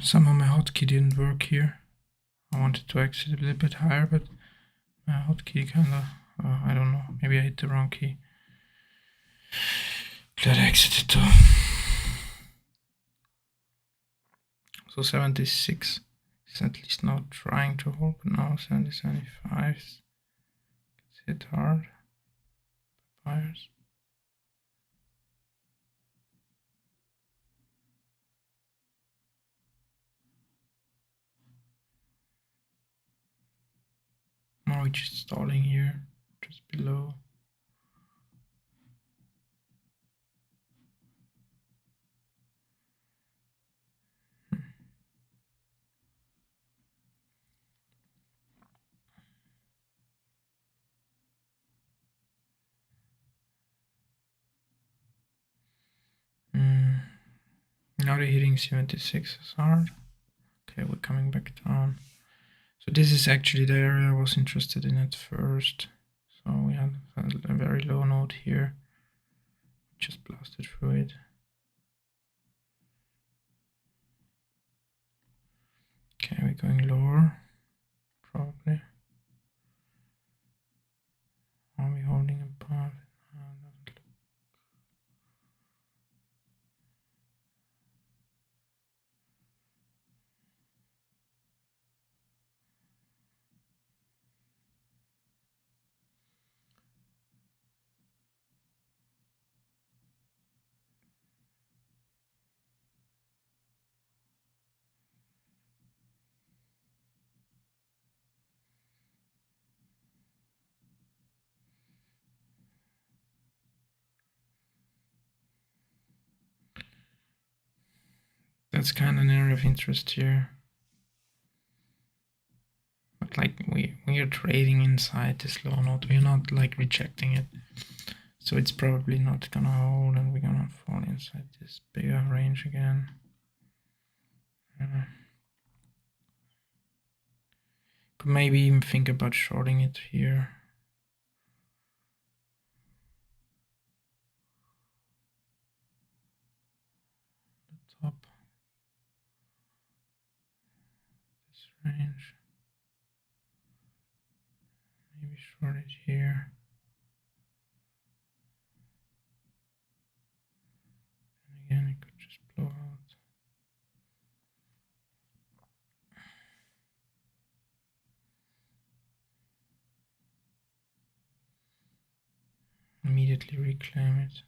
Somehow my hotkey didn't work here. I wanted to exit a little bit higher, but my hotkey kinda, I don't know, maybe I hit the wrong key. Glad I exited too. So 76 is at least not trying to hold, but now 70, 75 gets hit hard. Buyers. Now we're just stalling here, just below. Now they're hitting 76 is hard. Okay, we're coming back down. So this is actually the area I was interested in at first. So we had a very low node here. Just blasted through it. Okay, we're going lower, probably. Are we holding above? That's kind of an area of interest here. But like we are trading inside this low node, we're not like rejecting it. So it's probably not gonna hold and we're gonna fall inside this bigger range again. Could maybe even think about shorting it here. The top. This range. Maybe short it here. And again, it could just blow out. Immediately reclaim it.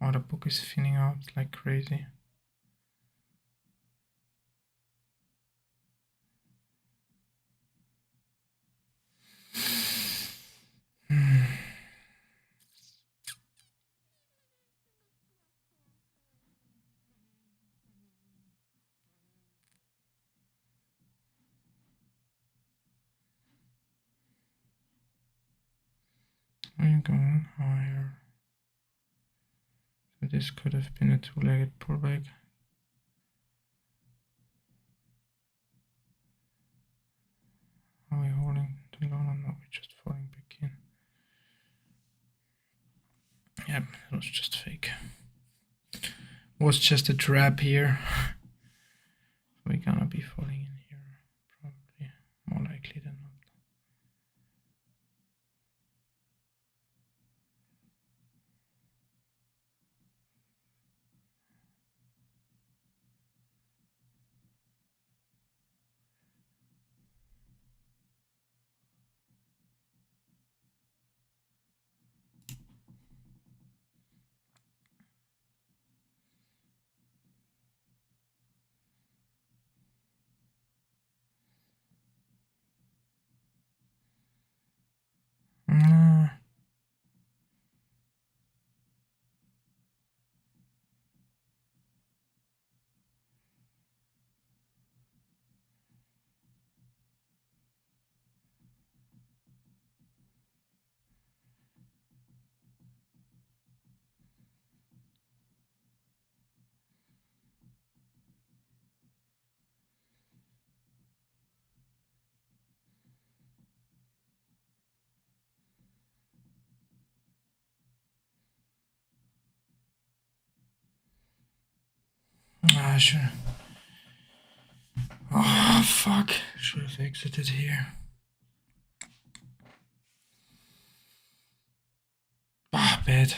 Oh, the book is thinning out like crazy. We're going higher. this could have been a two-legged pullback. Are we holding the low? No, we're just falling back in. Yep, it was just fake. It was just a trap here. We're gonna be falling in here, probably, more likely than not. Sure. Oh, fuck. Should have exited here. Ah, bad.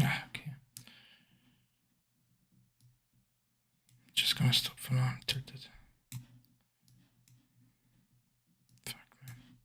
Ah, okay. Just gonna stop for now. I'm tilted.